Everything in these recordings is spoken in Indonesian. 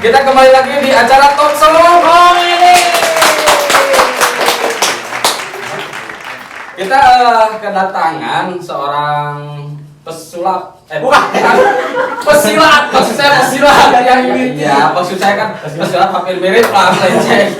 Kita kembali lagi di acara Talk Show Komedi. Kita kedatangan seorang pesulap. Bukan. Pesilat. Maksud saya pesilat. Ya, maksud saya kan pesilat hampir mirip lah, leceh.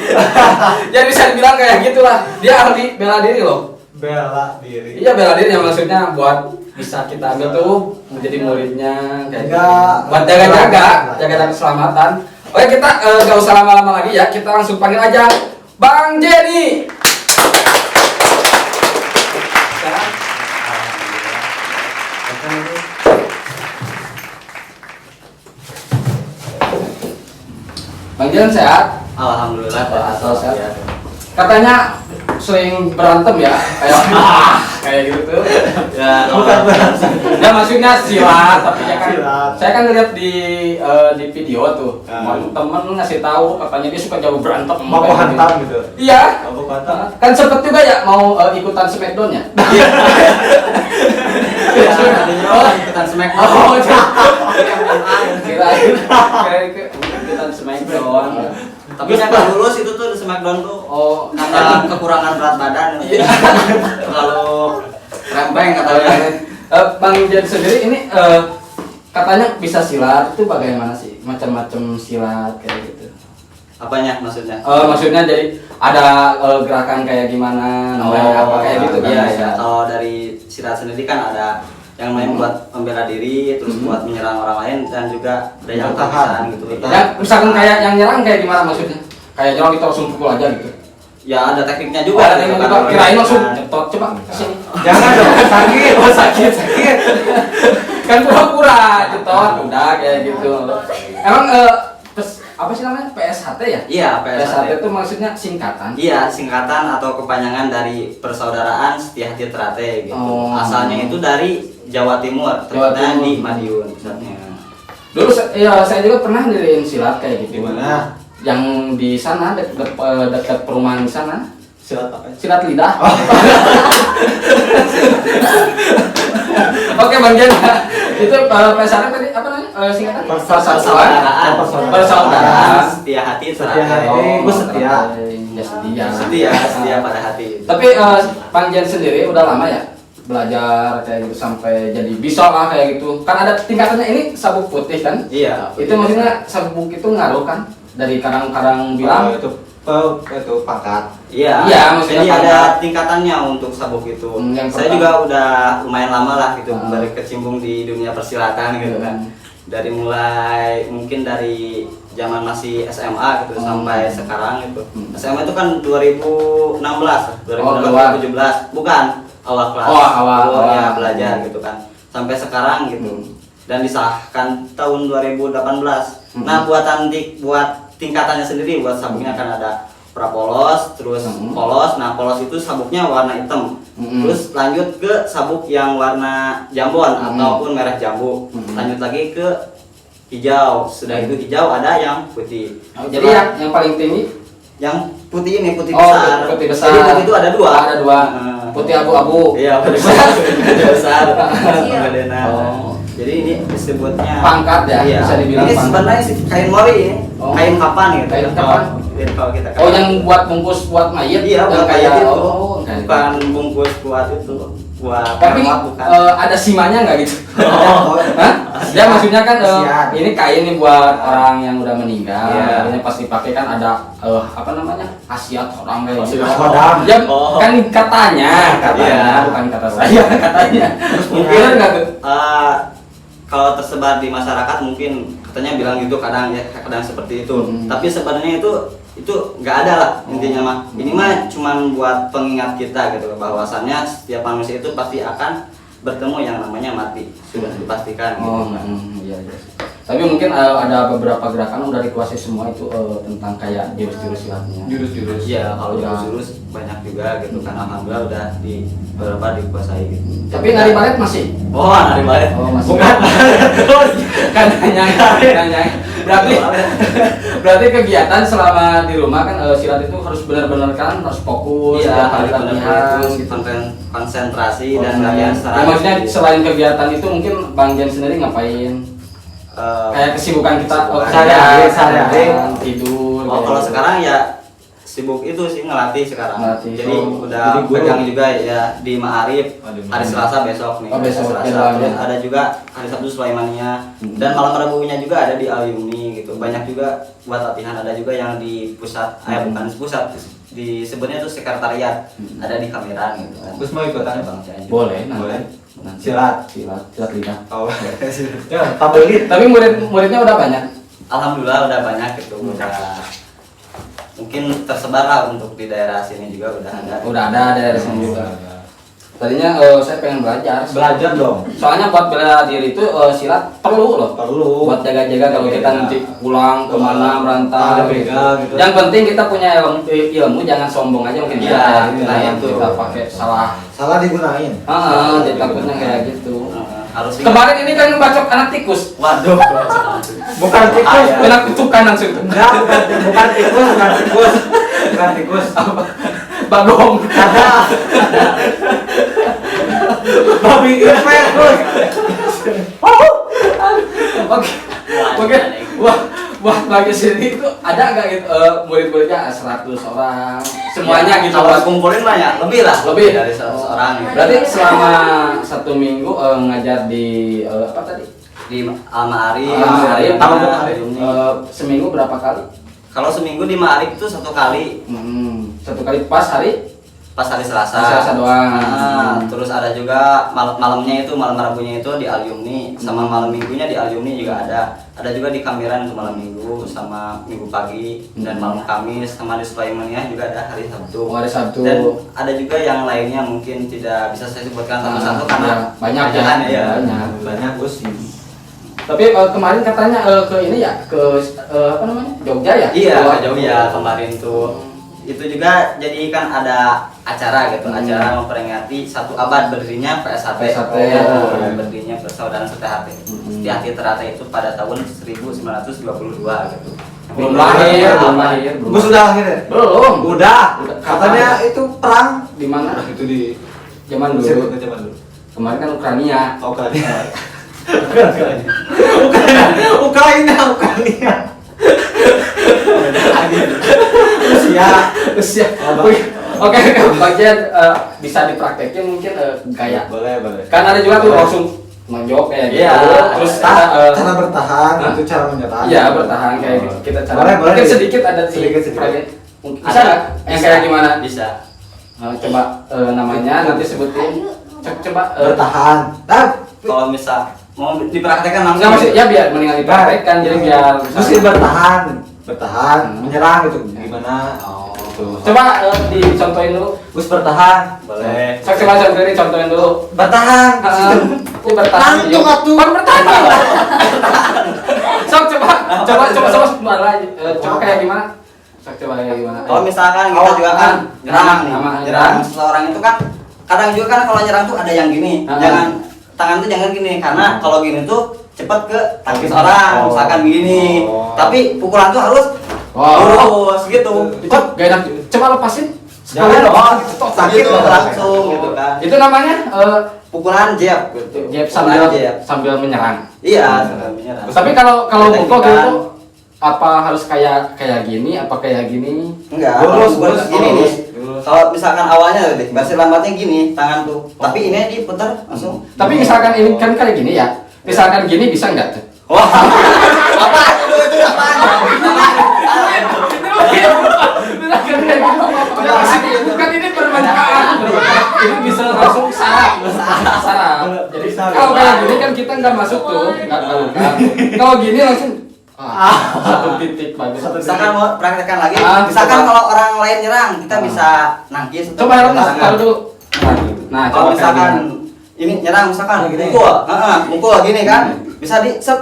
Jadi bisa dibilang kayak gitulah. Dia ahli bela diri loh. Bela diri. Iya, bela diri yang maksudnya buat bisa kita ambil tuh menjadi muridnya kayak gitu. Buat jaga keselamatan. Oke, kita gak usah lama-lama lagi ya, kita langsung panggil aja Bang Jenny. Bang Jenny sehat? Alhamdulillah sehat. Katanya sering berantem ya, kayak gitu tuh. Ya, Bukan Ya maksudnya silat, tapi ya kan. Silat. Saya kan lihat di video tuh, temen ngasih tahu katanya dia suka jauh berantem. Mau kayak hantam gitu. Iya. Mau hantam. Kan sempet juga ya mau ikutan Smackdown ya. ikutan smack. Oh, kirain ikutan Smackdown. Tapi saya nggak lulus itu tuh di Smackdown tuh. Oh, Karena kekurangan berat badan. Iya. Terlalu rembeng katanya. Bang Jenny sendiri ini katanya bisa silat, itu bagaimana sih? Macam-macam silat kayak gitu. Apanya maksudnya? Maksudnya jadi ada gerakan kayak gimana, namanya apa kayak gitu kan? Iya, bisa. ya. Kalau dari silat sendiri kan ada yang main buat membela diri, terus buat menyerang orang lain, dan juga ada yang tahan gitu. Ya, misalkan kayak yang nyerang kayak gimana maksudnya? Kayak nyerang kita langsung pukul aja gitu. Ya ada tekniknya juga. Ada yang gitu juga kan. kirain langsung nyetot, coba kesini. Jangan dong, sakit. Oh sakit. Kan pura-pura nyetot, udah kayak gitu. Emang apa sih namanya? PSHT ya? Iya, PSHT itu maksudnya singkatan. Iya, singkatan atau kepanjangan dari Persaudaraan Setia Hati Trate gitu. Oh. Asalnya itu dari Jawa Timur, tepatnya di Madiun pusatnya. Dulu saya juga pernah ngiriin silat kayak gitu. Gimana? Yang di sana dekat perumahan di sana. Silat apa? Silat lidah. Oh. Oke Bang Jen, itu PSHT tadi apa namanya? Singkatan? Persaudaraan Setia Hati Setia Trate. Hati. Gue setia. Ya setia. Setia pada hati. Tapi Bang Jen sendiri udah lama ya belajar kayak gitu sampai jadi bisa lah kayak gitu. Kan ada tingkatannya, ini sabuk putih kan? Iya. Itu maksudnya sabuk itu ngaruh kan dari karang-karang bilang. Itu pangkat. Iya. Iya, maksudnya jadi pangkat. ada tingkatannya untuk sabuk itu. Yang Saya pertama. juga udah lumayan lama lah gitu berkecimpung di dunia persilatan gitu kan. Dari mulai mungkin dari zaman masih SMA gitu sampai sekarang gitu. SMA itu kan 2016, 2017. Bukan awal kelas. Awal ya belajar gitu kan. Sampai sekarang gitu. Dan disahkan tahun 2018. Nah, buat tingkatannya sendiri, buat sabuknya kan ada prapolos, terus polos. Nah, polos itu sabuknya warna hitam. Terus lanjut ke sabuk yang warna jambon ataupun merah jambu. Lanjut lagi ke hijau. Sudah itu hijau, ada yang putih. Jadi yang paling tinggi yang putih ini putih besar. Putih besar. Jadi putih itu ada dua. Ada dua. Putih abu-abu. Iya, putih besar. Putih besar. Oh. Jadi ini disebutnya Pangkat ya, iya. bisa dibilang ini pangkat. sebenarnya kain mori ini. Oh. Kain kapan gitu. Kain kapan? Kalau kita Oh, yang buat bungkus buat mayat? iya, buat kayak kayak itu. bukan. Bukan bungkus buat itu. Buat Tapi keramat, bukan. ada simanya nggak gitu? Oh. Hah? Ya maksudnya kan Kasihan. ini kain nih buat orang yang udah meninggal. Iya. Ini pasti pakai kan ada apa namanya? Khasiat orang kayak gitu. Khasiat orang. Ya Oh. kan katanya, Iya. bukan kata saya katanya. Mungkin nggak tuh? Kalau tersebar di masyarakat mungkin katanya bilang gitu, kadang ya kadang seperti itu. Tapi sebenarnya itu nggak ada lah intinya mah. Ini mah cuman buat pengingat kita gitu bahwasannya setiap manusia itu pasti akan bertemu yang namanya mati, sudah dipastikan gitu. Oh, iya. Tapi mungkin ada beberapa gerakan udah dikuasai semua itu tentang kayak jurus-jurus silatnya. Jurus-jurus. Iya, kalau Udah. jurus-jurus banyak juga gitu kan, alhamdulillah udah di beberapa dikuasai gitu. Tapi nari balet masih? Oh, nari balet. Oh, masih. Bukan. Kan nanya. Berarti kegiatan selama di rumah kan silat itu harus benar-benar kan harus fokus, Iya, harus harus latihan. benar-benar konsentrasi dan latihan secara Ya, maksudnya selain kegiatan itu mungkin Bang Jen sendiri ngapain? Kayak kesibukan kita sehari-hari. tidur. Oh, kalau sekarang ya sibuk itu sih ngelatih sekarang. Ngelatih. Jadi Oh, udah jadi guru. pegang juga ya di Ma'arif. Oh, di Ma'arif. Hari Selasa besok nih. Oh, besok, Hari ya, Selasa. Terus ya. ada juga hari Sabtu Sulaimania dan malam Rabunya juga ada di Alumni gitu. Banyak juga buat latihan, ada juga yang di pusat, bukan pusat, disebutnya tuh sekretariat. Ada di Kameran gitu kan. Terus mau ikutan? Bang Cianjur. Boleh, Boleh. nanti. Silat. Silat lidah. Oh. Ya, tabelin. Tapi muridnya udah banyak. Alhamdulillah udah banyak gitu. Udah mungkin tersebar lah untuk di daerah sini juga udah ada. Udah ada dari sini juga. Tadinya saya pengen belajar. Belajar dong. Soalnya buat bela diri itu silat perlu loh. Perlu. Buat jaga-jaga kalau kita nanti pulang kemana merantau. Ada pegang gitu. Yang penting kita punya ilmu, jangan sombong aja mungkin Iya, kita iya, itu kita pakai salah. Salah digunain. Jadi takutnya kayak gitu. Harus Kemarin ini kan bacok anak tikus. Waduh. Bukan tikus. Kena kutukan langsung. Enggak, bukan tikus, bukan tikus. Bukan tikus. Bagong. Babi irfan, Gus. Oke. Wah, bagi sini itu ada nggak gitu murid-muridnya 100 orang semuanya gitu. Kalau kumpulin lah ya lebih lah. Lebih dari 100 orang. Gitu. Berarti selama 1 minggu ngajar di apa tadi? Di Al-Ma'arif. Al-Ma'arif. Alumni. Seminggu berapa kali? Kalau seminggu di Ma'arif itu 1 kali. 1 kali pas hari? Pas hari Selasa. Selasa doang. Terus ada juga malamnya itu malam Rabunya itu di Alumni sama malam Minggunya di Alumni juga ada. Ada juga di Kameran untuk malam Minggu sama Minggu pagi dan malam Kamis sama di Sulaimania juga ada hari Sabtu. Hari Sabtu. Dan ada juga yang lainnya mungkin tidak bisa saya sebutkan satu-satu karena banyak kerjaan ya. Banyak, Gus. Tapi kemarin katanya ke ini ya, ke apa namanya? Jogja ya? Iya, ke Jogja kemarin tuh. Itu juga jadi kan ada acara gitu, acara memperingati 1 abad berdirinya PSHT. Berdirinya Persaudaraan Setiahati. Setiahati Ternate itu pada tahun 1922 gitu. Belum lahir. Gus sudah lahir ya? Belum. Udah. Katanya itu perang Di mana? itu di Zaman dulu. Zaman dulu. Kemarin kan Ukraina. Oh, Ukraina. Ukraina. Rusia. Oke, bagian bisa dipraktekin mungkin kayak. Boleh. Kan ada juga tuh langsung menjawab kayak gitu. Iya. Terus Cara bertahan, Hah? itu cara menyerang. Iya, bertahan kayak gitu. Kita cara. Boleh. Mungkin sedikit ada di Sedikit. Bisa nggak? Yang kayak gimana? Bisa. Coba namanya nanti sebutin. Coba Bertahan. Kalau misal mau dipraktekkan langsung. Nggak maksud ya biar mendingan dipraktekkan jadi biar mesti bertahan, menyerang gitu. Gimana? Tuh. Coba dicontohin dulu. Gus bertahan. Boleh. Coba contohin dulu. Bertahan. Ini bertahan. Langsung atuh. Kan bertahan. Sok coba lagi. Coba kayak gimana? Sok coba kayak gimana? Kalau misalkan kita Awak juga kan nyerang nih, nyerang. nyerang seseorang itu kan kadang juga kan kalau nyerang tuh ada yang gini, jangan tangan tuh jangan gini karena kalau gini tuh cepat ke kaki seorang, misalkan gini. Tapi pukulan tuh harus lurus gitu. Itu gak enak. Coba lepasin. Jangan dong. Sakit Gitu. langsung gitu kan. Itu namanya Pukulan jab gitu. jab Pukulan jab. sambil menyerang. Iya, sambil menyerang. Tapi kalau Kita pukul ikan. gitu apa harus kayak gini apa kayak gini? Enggak, Lurus, kalau lurus, gini nih. lurus. Kalau misalkan awalnya deh, basis lambatnya gini tangan tuh. Tapi ini diputar langsung. Tapi misalkan ini kan kayak gini ya. Misalkan gini bisa nggak tuh? Wah. Apa itu apaan? Kan ini perbanyakan. Ini bisa langsung sarap. Jadi kalau kayak gini kan kita nggak masuk tuh, nggak tahu kan. Kalau gini langsung satu titik bagus. Misalkan mau praktekkan lagi, coba. misalkan kalau orang lain nyerang, kita bisa nangkis. Coba helm misalkan. taruh dulu. Nah, Kalau coba misalkan kayak gini. ini nyerang misalkan Gini. mukul gini kan, bisa di set.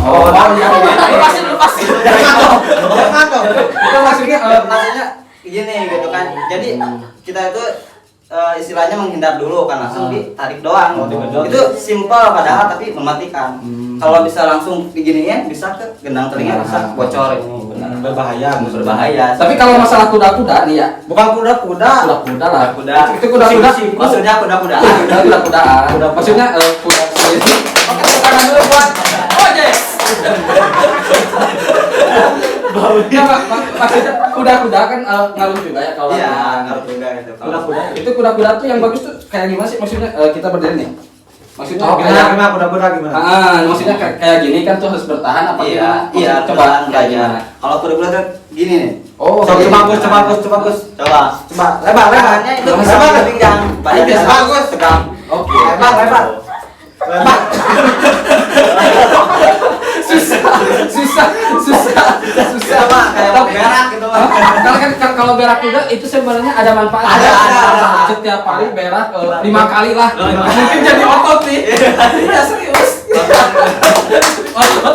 Oh, iya. Lepasin. Jangan dong. Itu maksudnya gini gitu kan. Jadi kita itu istilahnya menghindar dulu kan langsung ditarik doang. Itu simple padahal tapi mematikan. Kalau bisa langsung diginiin bisa ke gendang telinga bisa bocor ini. Berbahaya. Berbahaya. Tapi kalau masalah kuda-kuda nih ya, Bukan kuda-kuda. kuda-kuda lah. Kuda. Itu kuda-kuda. Maksudnya kuda-kuda. Kuda-kudaan. Maksudnya kuda sendiri. Oke, tepuk tangan dulu buat Ojek. Ya, maksudnya kuda-kuda kan ngaruh juga ya kalau Iya, ngaruh juga gitu. Kuda-kuda. itu kuda-kuda tuh yang bagus tuh kayak gimana sih maksudnya kita berdiri nih. Maksudnya Oh, kayak gimana kuda-kuda gimana? maksudnya kayak gini kan tuh harus bertahan apa Iya, gimana? iya, Coba kayak gimana? Kalau kuda-kuda tuh gini nih. Oh, Coba kayak Gus, gini. coba Gus, coba Gus. Coba. Coba, lebar. Tangannya itu Lebar. bisa ke pinggang. Badannya Biasa. bagus tegak. Oke. Lebar. Lebar. susah. Sama kayak Tapi- berak gitu mah. Kalau berak kuda itu sebenarnya ada manfaat. Ada. Setiap hari berak 5 kali lah. Mungkin jadi otot nih. Iya serius. Otot.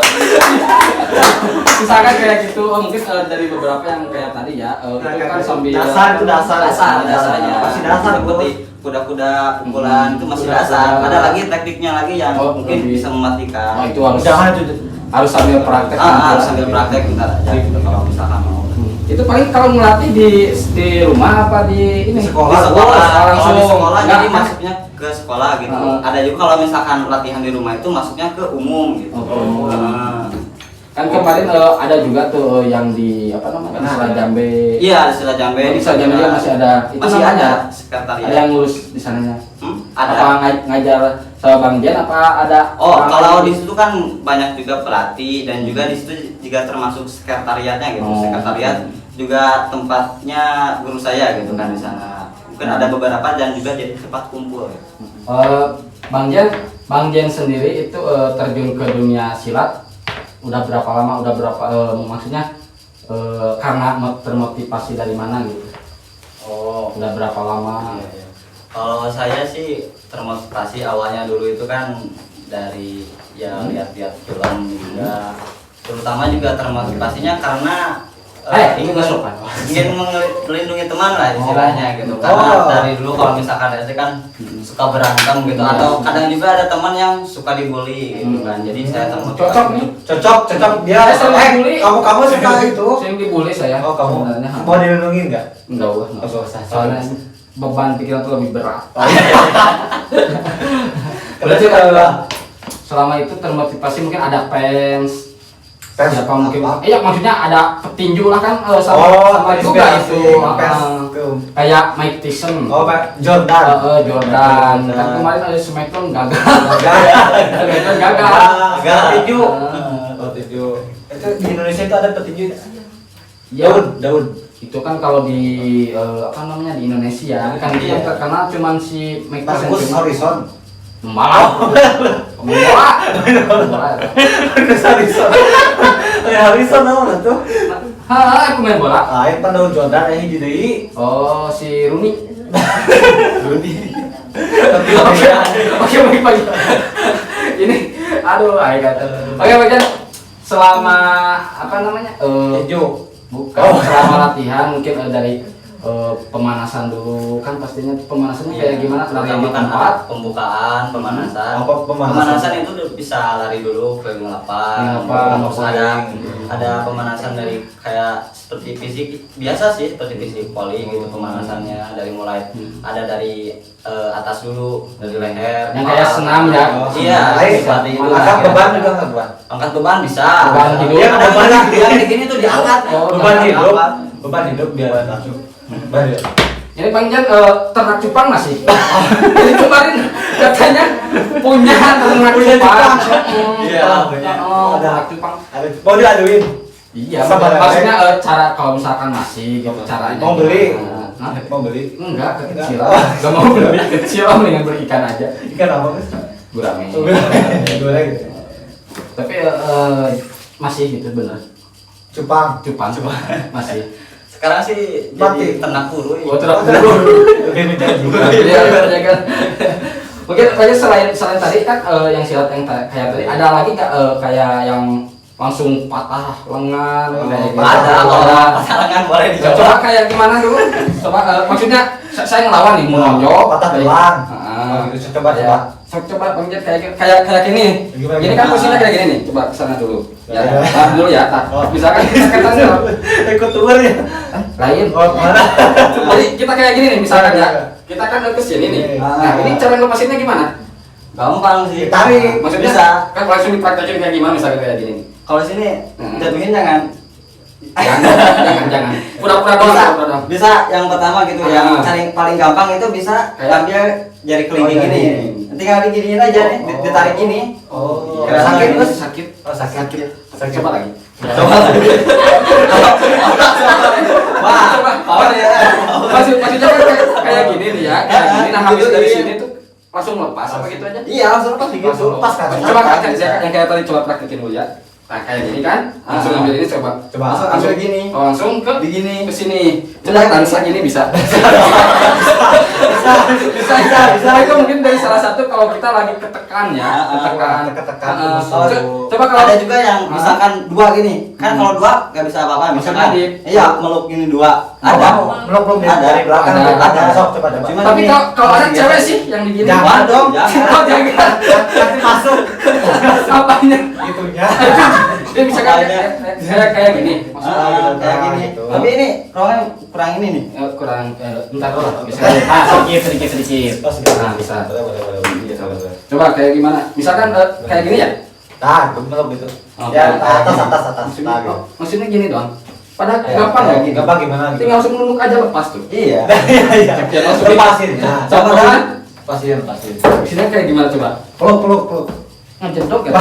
Misalkan kayak gitu, mungkin dari beberapa yang kayak tadi ya, itu kan sambil Dasar itu dasar. Dasarnya Masih dasar seperti kuda-kuda pukulan itu masih dasar. Ada lagi tekniknya lagi yang Oh, mungkin lebih. bisa mematikan. Oh, itu harus Jangan itu. harus sambil praktek. Harus sambil praktek bentar aja gitu kalau misalkan mau. Itu paling kalau ngelatih di rumah apa di ini? Sekolah. Di sekolah, langsung. kalau di sekolah Nggak, jadi kan? masuknya ke sekolah gitu. Heeh. Ada juga kalau misalkan latihan di rumah itu masuknya ke umum gitu. Oh. Heeh. Kan kemarin ada juga tuh yang di apa namanya? Mana? Sela Jambe. Iya, di Sela Jambe. Di Sela Jambe juga masih ada. Itu Masih namanya ada ada sekretariat. yang ngurus di sananya. Ada. Apa ngajar sama Bang Jen apa ada? Oh, orang kalau lain? di situ kan banyak juga pelatih dan juga di situ juga termasuk sekretariatnya gitu. Oh. Sekretariat juga tempatnya guru saya gitu kan di sana. Mungkin ada beberapa dan juga jadi tempat kumpul. Bang Jen sendiri itu terjun ke dunia silat udah berapa lama? Udah berapa maksudnya karena termotivasi dari mana gitu? Oh, Udah berapa lama? iya. Kalau saya sih termotivasi awalnya dulu itu kan dari ya lihat-lihat film juga. Terutama juga termotivasinya karena Itu nggak sopan. ingin melindungi teman lah istilahnya gitu. Karena dari dulu kalau misalkan SD kan suka berantem gitu atau kadang juga ada teman yang suka dibully gitu kan. Jadi saya termotivasi. Cocok nih. Cocok dia. Saya sering dibully. Kamu suka itu? Sering dibully saya. Oh, kamu sebenarnya. mau dilindungi enggak? Enggak usah. Nggak usah. Soalnya beban pikiran tuh lebih berat. Berarti Selama itu termotivasi mungkin ada fans. Fans Siapa mungkin? apa? Iya maksudnya ada petinju lah kan sama juga inspirasi, itu. fans ke Kayak Mike Tyson. Oh, Pak Jordan. Jordan. Kan kemarin ada Smackdown gagal. Smackdown gagal. Gagal petinju. Ah. Oh, petinju. Itu di Indonesia itu ada petinju. Ya, Daud. itu kan kalau di apa namanya di Indonesia kan itu yang terkenal cuman si Mike Tyson. Marcus Harrison. Malah. Bola. Marcus Harrison. Harrison naon tuh? Aku main bola. Ah, itu kan Daud Jordan yang hiji deui. Oh, si Rooney. Tapi Oke, baik. Ini aduh, ayo kata. Oke, baik. Selama apa namanya? petinju. Bukan selama latihan mungkin dari pemanasan dulu kan pastinya pemanasannya kayak gimana lari di tempat Pembukaan, pemanasan. Apa pemanasan? Pemanasan itu bisa lari dulu ke Ngelapan, terus ada pemanasan dari kayak seperti fisik biasa sih seperti fisik poli gitu pemanasannya dari mulai ada dari atas dulu dari leher yang kayak senam ya. Iya, seperti itu. Angkat beban juga enggak beban? Angkat beban bisa. Beban hidup. Ada Beban yang hidup. di gini tuh diangkat. Oh, Beban Diangkat, hidup. angkat. Beban hidup biar langsung. Beban hidup. Jadi Bang Jan ternak cupang masih. Jadi kemarin katanya punya ternak Punya cupang. cupang. Iya, punya. Oh, Ada. ternak cupang. Mau diaduin? Iya, Sama maksudnya cara kalau misalkan masih gitu caranya. Mau beli? Hah? Mau beli? Enggak, kekecilan. Oh. Enggak mau beli kecil, mendingan beli ikan aja. Ikan apa Mas? Gurame. Goreng. Tapi masih gitu bener. Cupang. Cupang. Masih. Sekarang sih Mati. jadi ternak buru. Oh, ternak buru. Oke, menjanjikan. Iya, bener kan. Mungkin tadi selain tadi kan yang silat yang kayak tadi ada lagi nggak kayak yang langsung patah lengan kayak gitu? Ada, kalau Ada. patah lengan boleh Ya, dicoba. coba kayak gimana dulu? Coba maksudnya saya ngelawan nih mau nonjok Patah kayak- tulang. Heeh. Oh, gitu. Coba, Ya. coba. Coba pencet kayak gini. Gimana, Gini gimana? kan posisinya kayak gini nih. Coba kesana dulu. Ya, Ya. nah, dulu ya. Nah, Oh. misalkan kita katakan Ikut tour ya. lain. Oh, mana? Jadi kita kayak gini nih misalkan ya. Ya. Kita kan ke sini nih. Iya. Nah, ini cara ngelepasinnya gimana? Gampang sih. Tarik. Maksudnya Bisa. kan langsung dipraktekin kayak gimana misalnya kayak gini. Kalau sini Hmm. jatuhin jangan. Jangan. Pura-pura doang, Bisa, pura-pura doang. bisa yang pertama gitu, yang cari paling gampang itu bisa Kayak? ambil jari kelingking Oh, ini. jari. Nanti kalau diginiin aja nih, ditarik gini. Oh, Kira Sakit sakit, terus Bos. sakit. Oh, sakit. Coba lagi. Coba. Wah, power ya. Maksudnya kan kayak gini nih ya, kayak gini. Nah habis dari sini tuh langsung lepas apa gitu aja? Iya, langsung lepas gitu. Langsung lepas kan? Coba kan yang kayak tadi coba praktekin dulu ya. Nah kayak gini kan, langsung ambil ini coba. Coba. Langsung gini. Oh, langsung ke Begini. ke sini. Coba dansa gini bisa. Bisa itu mungkin dari salah satu kalau kita lagi ketekan ya, ketekan. ketekan. Coba kalau Ada juga yang misalkan dua gini. Kan kalau dua nggak bisa apa-apa. Misalkan iya meluk ini dua. Ada. Belum Ada. dari belakang. Ada. Sok coba. Cuma tapi gini. kalau ada cewek sih yang begini. Jangan dong. Oh, jangan. Nanti masuk. Apanya? Gitunya. Dia bisa kayak gini. Maksudnya Kayak gini. gitu. Tapi ini rohnya kurang ini nih. kurang bentar dulu bisa. Sedikit. Oh, sedikit. Nah, bisa. Boleh. Coba kayak gimana? Misalkan kayak gini ya? Nah, meluk gitu. Oke. Ya, atas. Maksudnya, Nah, gitu. maksudnya gini doang. Padahal Ya, gampang ya gini. Gampang gimana gitu? Tinggal langsung nunduk aja lepas tuh. Iya. Iya. Ya, langsung Lepasin. Nah, Coba kan? Pasien. Maksudnya kayak gimana coba? Peluk. Ngejendok ya?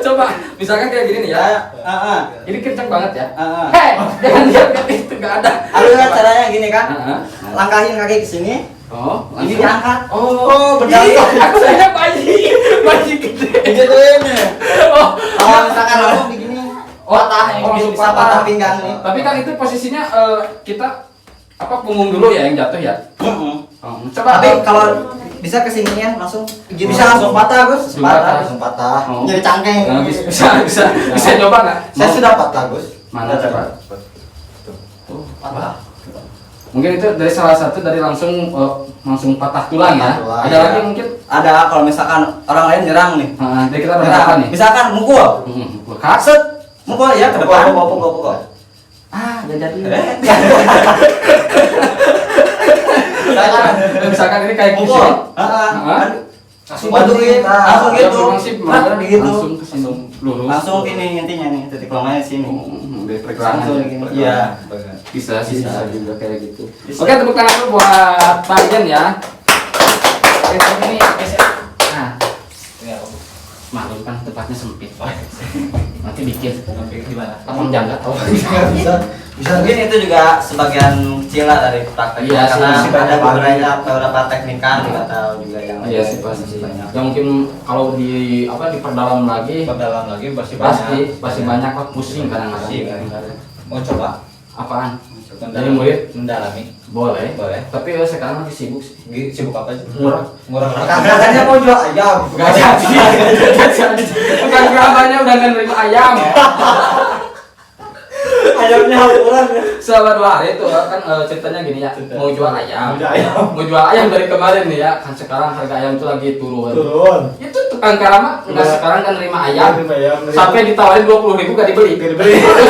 Coba. Misalkan kayak gini nih ya. Ini kenceng banget ya. Hei, jangan lihat itu nggak ada. Aduh kan caranya gini kan. Heeh. Langkahin kaki ke sini. Oh, Ini langsung. diangkat. Oh, benar. Aku saya bayi gede. Gituin. Oh, Kalau misalkan aku begini patah, langsung bisa patah pinggang nih. Tapi kan itu posisinya kita apa punggung dulu ya yang jatuh ya. Coba Tapi kalau bisa kesinian langsung Begini. bisa langsung patah Gus. Langsung patah. Langsung patah. Oh. Jadi cangkeng. Nah, bisa coba nggak? Saya sudah patah, Gus. Mana coba? Tuh, patah. Mungkin itu dari salah satu dari langsung patah tulang ya. Patah tulang, Ada ya. lagi mungkin. Ada kalau misalkan orang lain nyerang nih. Dari kita Nyerang. berhadapan nih. Misalkan mukul. Kaset. Mukul ya ke depan. Pukul. Jangan jadi. Misalkan Misalkan ini kayak gini. mukul. Langsung Bantuin. Langsung gitu. Langsung langsung ke sini lurus. Langsung ini intinya nih titik lemahnya sini. Dari pergerakan Langsung aja. gini. Iya. Bisa sih, Bisa. bisa juga kayak gitu. Bisa. Oke, tepuk tangan dulu buat Pak Jen ya. Oke, ini nah, maklum kan tempatnya sempit. Nanti bikin Gimana? lapang jangka atau Bisa. Mungkin itu juga sebagian kecil lah dari praktek Iya sih, karena masih ada banyak beberapa teknikan kita tahu juga yang iya sih pasti masih banyak. yang mungkin kalau di apa diperdalam lagi Perdalam lagi masih pasti banyak kok pusing kadang-kadang. Pusing. Mau coba Apaan? Jadi murid mendalami. boleh. Boleh. Tapi sekarang lagi sibuk sih. Sibuk apa aja? Murah. Katanya mau jual ayam. Gak jadi. Bukan gerabahnya udah nerima ayam. Ayamnya ukuran. Selama 2 hari itu kan ceritanya gini ya, mau jual ayam. Mau jual ayam. Mau jual ayam dari kemarin nih ya, kan sekarang harga ayam itu lagi turun. Itu tukang karama nggak sekarang kan nerima ayam. Sampai ditawarin 20.000 gak dibeli. Gak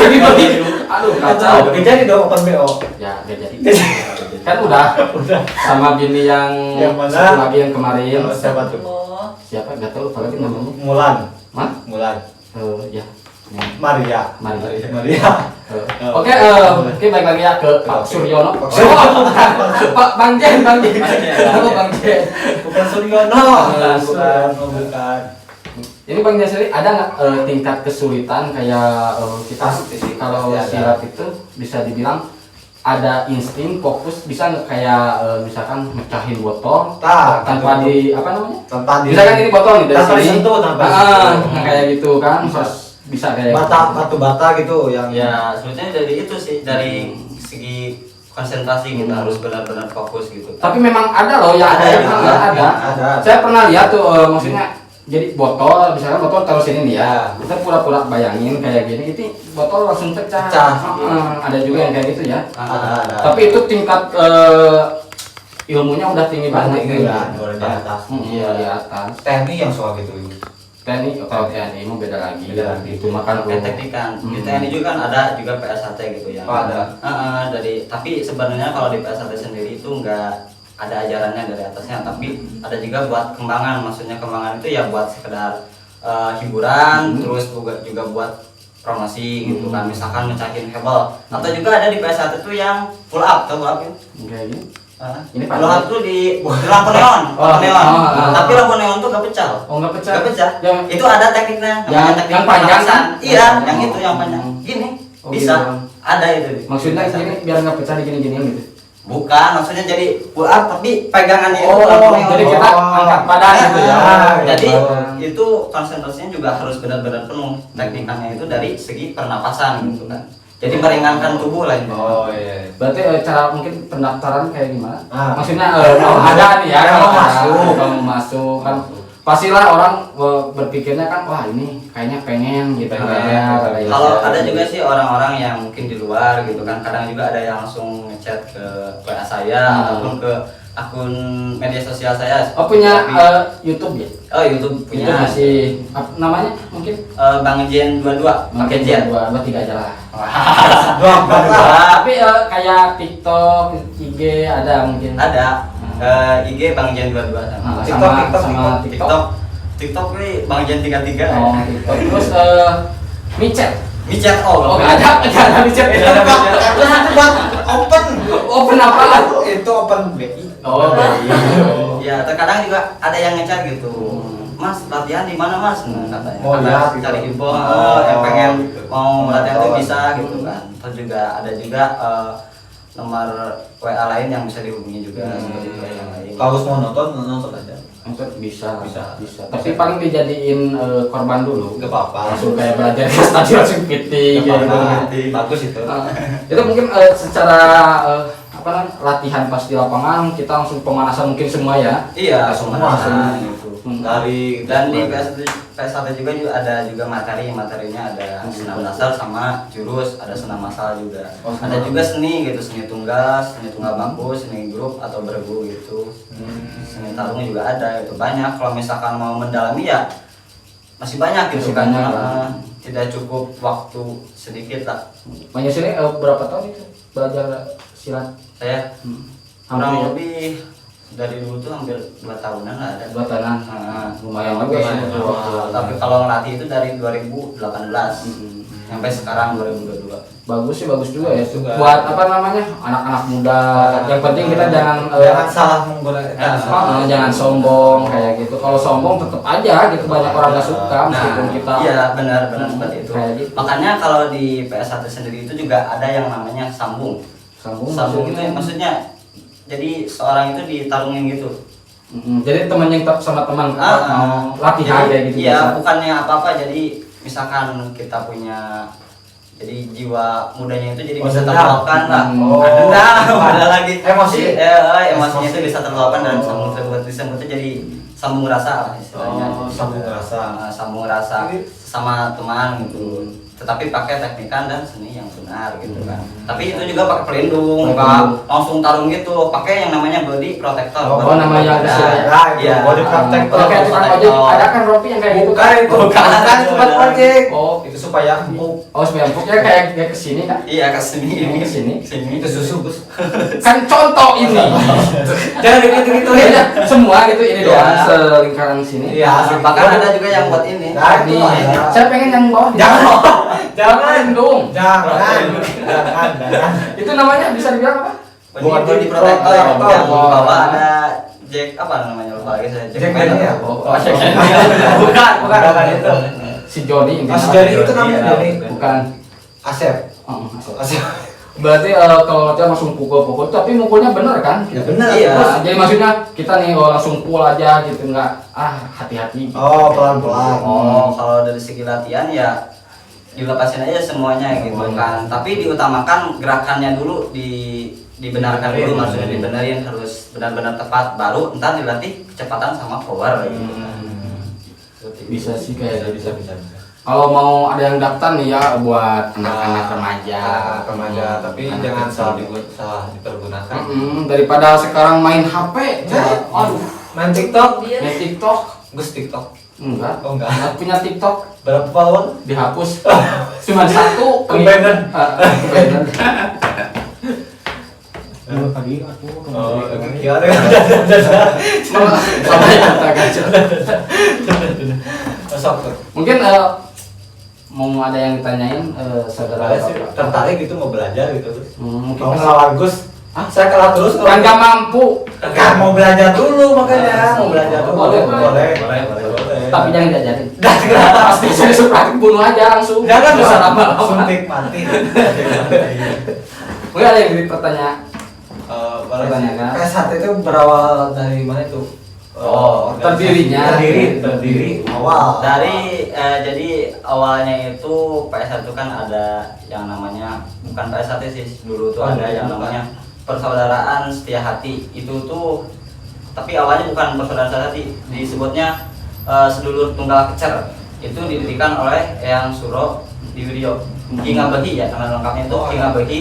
dibeli. Aduh kacau. Jadi dong open BO. Ya gak jadi. Kan udah sama bini yang mana? satu lagi yang kemarin. Siapa tuh? Siapa? Gak tahu lupa lagi namanya. Mulan. Mah? Mulan. Ya. Maria. Maria. Oke, baik lagi ya ke Pak Suryono. Pak Suryono. Pak Bang Jen. Bang Jen. Bukan Suryono. Bukan. Ini Bang Jen sendiri ada nggak tingkat kesulitan kayak kita kalau silat itu bisa dibilang ada insting fokus bisa nggak kayak misalkan mecahin botol tanpa di apa namanya? Tanpa di. Misalkan ini botol nih dari Tanpa sini. disentuh, tanpa Nah, kayak gitu kan. Terus bisa kayak batu bata gitu yang Ya sebetulnya dari itu sih dari segi konsentrasi kita harus benar-benar fokus gitu. Tapi memang ada loh yang Ada, memang nggak ada. ada. Saya pernah lihat tuh maksudnya jadi botol, misalnya botol taruh sini nih ya. Kita pura-pura bayangin kayak gini, itu botol langsung pecah. Pecah. Ada juga yang kayak gitu ya. ada. Tapi itu tingkat ilmunya udah tinggi banget. Tinggi, udah di atas. Iya di atas. Teknik yang soal gitu. TNI, kalau TNI mau beda lagi. Beda lagi. Itu makan Pakai teknikan. Di TNI juga kan ada juga PSHT gitu ya. Oh, ada. Tapi sebenarnya kalau di PSHT sendiri itu nggak ada ajarannya dari atasnya, tapi ada juga buat kembangan. Maksudnya kembangan itu ya buat sekedar hiburan, terus juga buat promosi gitu kan. Misalkan mecahin hebel. Atau juga ada di PSHT itu yang pull up, tahu pull up ya? Kayak gini. Ini pull up tuh di lampu neon, tapi lampu neon tuh gak pecah. Oh, nggak pecah. Gak pecah. Yang- Itu ada tekniknya. Yang- namanya teknik yang panjang penapasan. kan? Iya, Oh. yang itu yang panjang. Gini, Oh, bisa. gitu. Ada itu. Maksudnya gini biar nggak pecah di gini-gini gitu. Bukan, maksudnya jadi pull up tapi pegangannya itu Oh, lampu neon. jadi kita angkat badan gitu ya. Jadi Oh. itu konsentrasinya juga harus benar-benar penuh. Teknikannya itu dari segi pernapasan gitu kan. Jadi meringankan tubuh lah intinya. Oh iya. Berarti cara mungkin pendaftaran kayak gimana? Ah. Maksudnya kalau ada nih ya, Kalau kalau masuk. kalau masuk kan pastilah orang berpikirnya kan wah ini kayaknya pengen gitu Pengen. kayaknya. Kalau ada juga sih orang-orang yang mungkin di luar gitu kan, kadang juga ada yang langsung ngechat ke WA saya ataupun ke akun media sosial saya. Oh punya Tapi- YouTube ya? Oh YouTube punya. YouTube masih namanya mungkin Bang Jen 22 pakai Jen. dua tiga aja lah. Dua empat lah. Tapi kayak TikTok, IG ada mungkin. Ada IG Bang Jen 22 Nah, sama sama TikTok. TikTok. TikTok nih Bang Jen 33. Oh, TikTok. Terus micet. Micet Oh, nggak ada micet. Terus itu buat open. Open apaan? Itu open BI. Oh, Ya, terkadang juga ada yang ngechat gitu. Mas, latihan di mana Mas? Nah, katanya. Oh, Ada iya, cari gitu. info, Oh, yang pengen gitu. mau latihan tuh Oh, bisa gitu kan. Terus juga ada juga nomor WA lain yang bisa dihubungi juga seperti itu yang lain. Kalau mau nonton aja. Nonton bisa. Bisa. Tapi paling dijadiin korban dulu. Gak apa-apa. Langsung kayak belajar ke stadion langsung PT Gak gitu. apa-apa. Bagus itu. Itu mungkin secara apa namanya latihan pas di lapangan kita langsung pemanasan mungkin semua ya. Iya, Semua, pemanasan semua. gitu. Dari Dan di PS1 juga ada juga materinya ada senam dasar sama jurus, ada senam massal juga. Oh, Ada juga seni gitu, seni tunggal baku, seni grup atau bergu gitu. Seni tarungnya juga ada itu banyak. Kalau misalkan mau mendalami ya masih banyak gitu Masih kan. banyak, kan. Tidak cukup waktu sedikit lah. Banyak sini berapa tahun itu belajar silat? Saya Hampir kurang lebih dari dulu tuh hampir 2 tahunan lah ada. 2 tahunan. Lumayan juga Lumayan. sih itu waktu. Tapi kalau ngelatih itu dari 2018 sampai sekarang 2022. Bagus juga ya. Bagus juga. Buat apa namanya anak-anak muda. Yang penting kita jangan jangan salah menggunakan. jangan sombong kayak gitu. Kalau sombong tetap aja gitu banyak orang nggak suka meskipun kita. Iya benar seperti itu. Kayak gitu. Makanya kalau di PS1 sendiri itu juga ada yang namanya sambung. Sambung Sambung itu maksudnya? maksudnya jadi seorang itu ditarungin gitu. Jadi teman yang sama teman mau latihan Jadi, kayak gitu. Iya, bisa. bukannya apa-apa. Jadi misalkan kita punya jadi jiwa mudanya itu jadi Oh, bisa dendam. terluapkan lah. Oh. Dendam, ada lagi Emosi. emosinya itu bisa terluapkan dan sambung tersebut disebutnya jadi sambung rasa lah istilahnya. Oh, sambung rasa. Sambung rasa sama teman gitu. Tetapi pakai teknikan dan seni yang benar gitu kan. Tapi itu juga pakai pelindung, nggak langsung tarung gitu. Pakai yang namanya body protector. Oh, namanya ada sih. Iya, body protector. Oh, kayak tukang ojek ada kan rompi yang kayak gitu Bukan itu, Bukan. bukan cuma ojek. Oh, Itu supaya empuk. oh supaya empuknya kayak kesini kan? Iya ke sini. Ke sini. Sini. Itu susu, Gus. Kan contoh ini. Jangan gitu-gitu Iya, semua gitu ini Iya. doang selingkaran sini. Iya, Bahkan ada juga yang buat ini. Nah, Ini, itu ada. saya pengen yang bawah. Jangan. Jangan dong. Jangan. Itu namanya bisa dibilang apa? Body protector yang protector. di bawah ada jack apa namanya lupa lagi saya. Jack Daniel. Oh, Jack Bukan itu. Si Jody intinya. Mas Jody itu namanya Iya, Jody. Bukan. Asep. Asep. Berarti kalau latihan langsung pukul-pukul, tapi mukulnya bener kan? Ya benar. Iya. Bos. Jadi maksudnya kita nih langsung pull aja gitu nggak hati-hati. Gitu. Oh, pelan-pelan. Oh, kalau dari segi latihan ya dilepasin aja semuanya gitu kan. Tapi diutamakan gerakannya dulu dibenarkan dulu, maksudnya dibenerin harus benar-benar tepat baru ntar dilatih kecepatan sama power gitu. Seperti itu. Bisa sih kayak Bisa. kalau mau ada yang daftar nih ya buat anak-anak remaja. Remaja, tapi Anak jangan kecil. salah dipergunakan. Daripada sekarang main HP, aduh, Main TikTok. main TikTok, Gus TikTok. Enggak. Oh enggak. Nggak punya TikTok, Berapa follower? dihapus. Cuma satu. Kebanyakan. Kebanyakan. Pagi aku Oh, gimana? Sama ya kata gajah. Mungkin mau ada yang ditanyain saudara Saya sih Bapak? tertarik gitu mau belajar gitu terus. Mungkin Mau ngelawan Gus. Ah, saya kalah terus. kan nggak mampu. Kan mau belajar dulu makanya, mau belajar dulu. Boleh, boleh. Boleh. Tapi jangan diajarin. Pasti saya suka bunuh aja langsung. Jangan bisa bisa lama-lama. suntik mati. Mungkin ada yang bertanya. Pertanyaan. PS1 itu berawal dari mana itu? Terdirinya. Terdiri awal. Jadi awalnya itu PS1 kan ada yang namanya, bukan PS1 sih, dulu tuh ada yang namanya persaudaraan setia hati. Itu tuh, tapi awalnya bukan persaudaraan setia hati, disebutnya sedulur tunggal kecer. Itu didirikan oleh Eyang Suro Diwiryo, Kinga Behi ya, nama lengkapnya itu Kinga Behi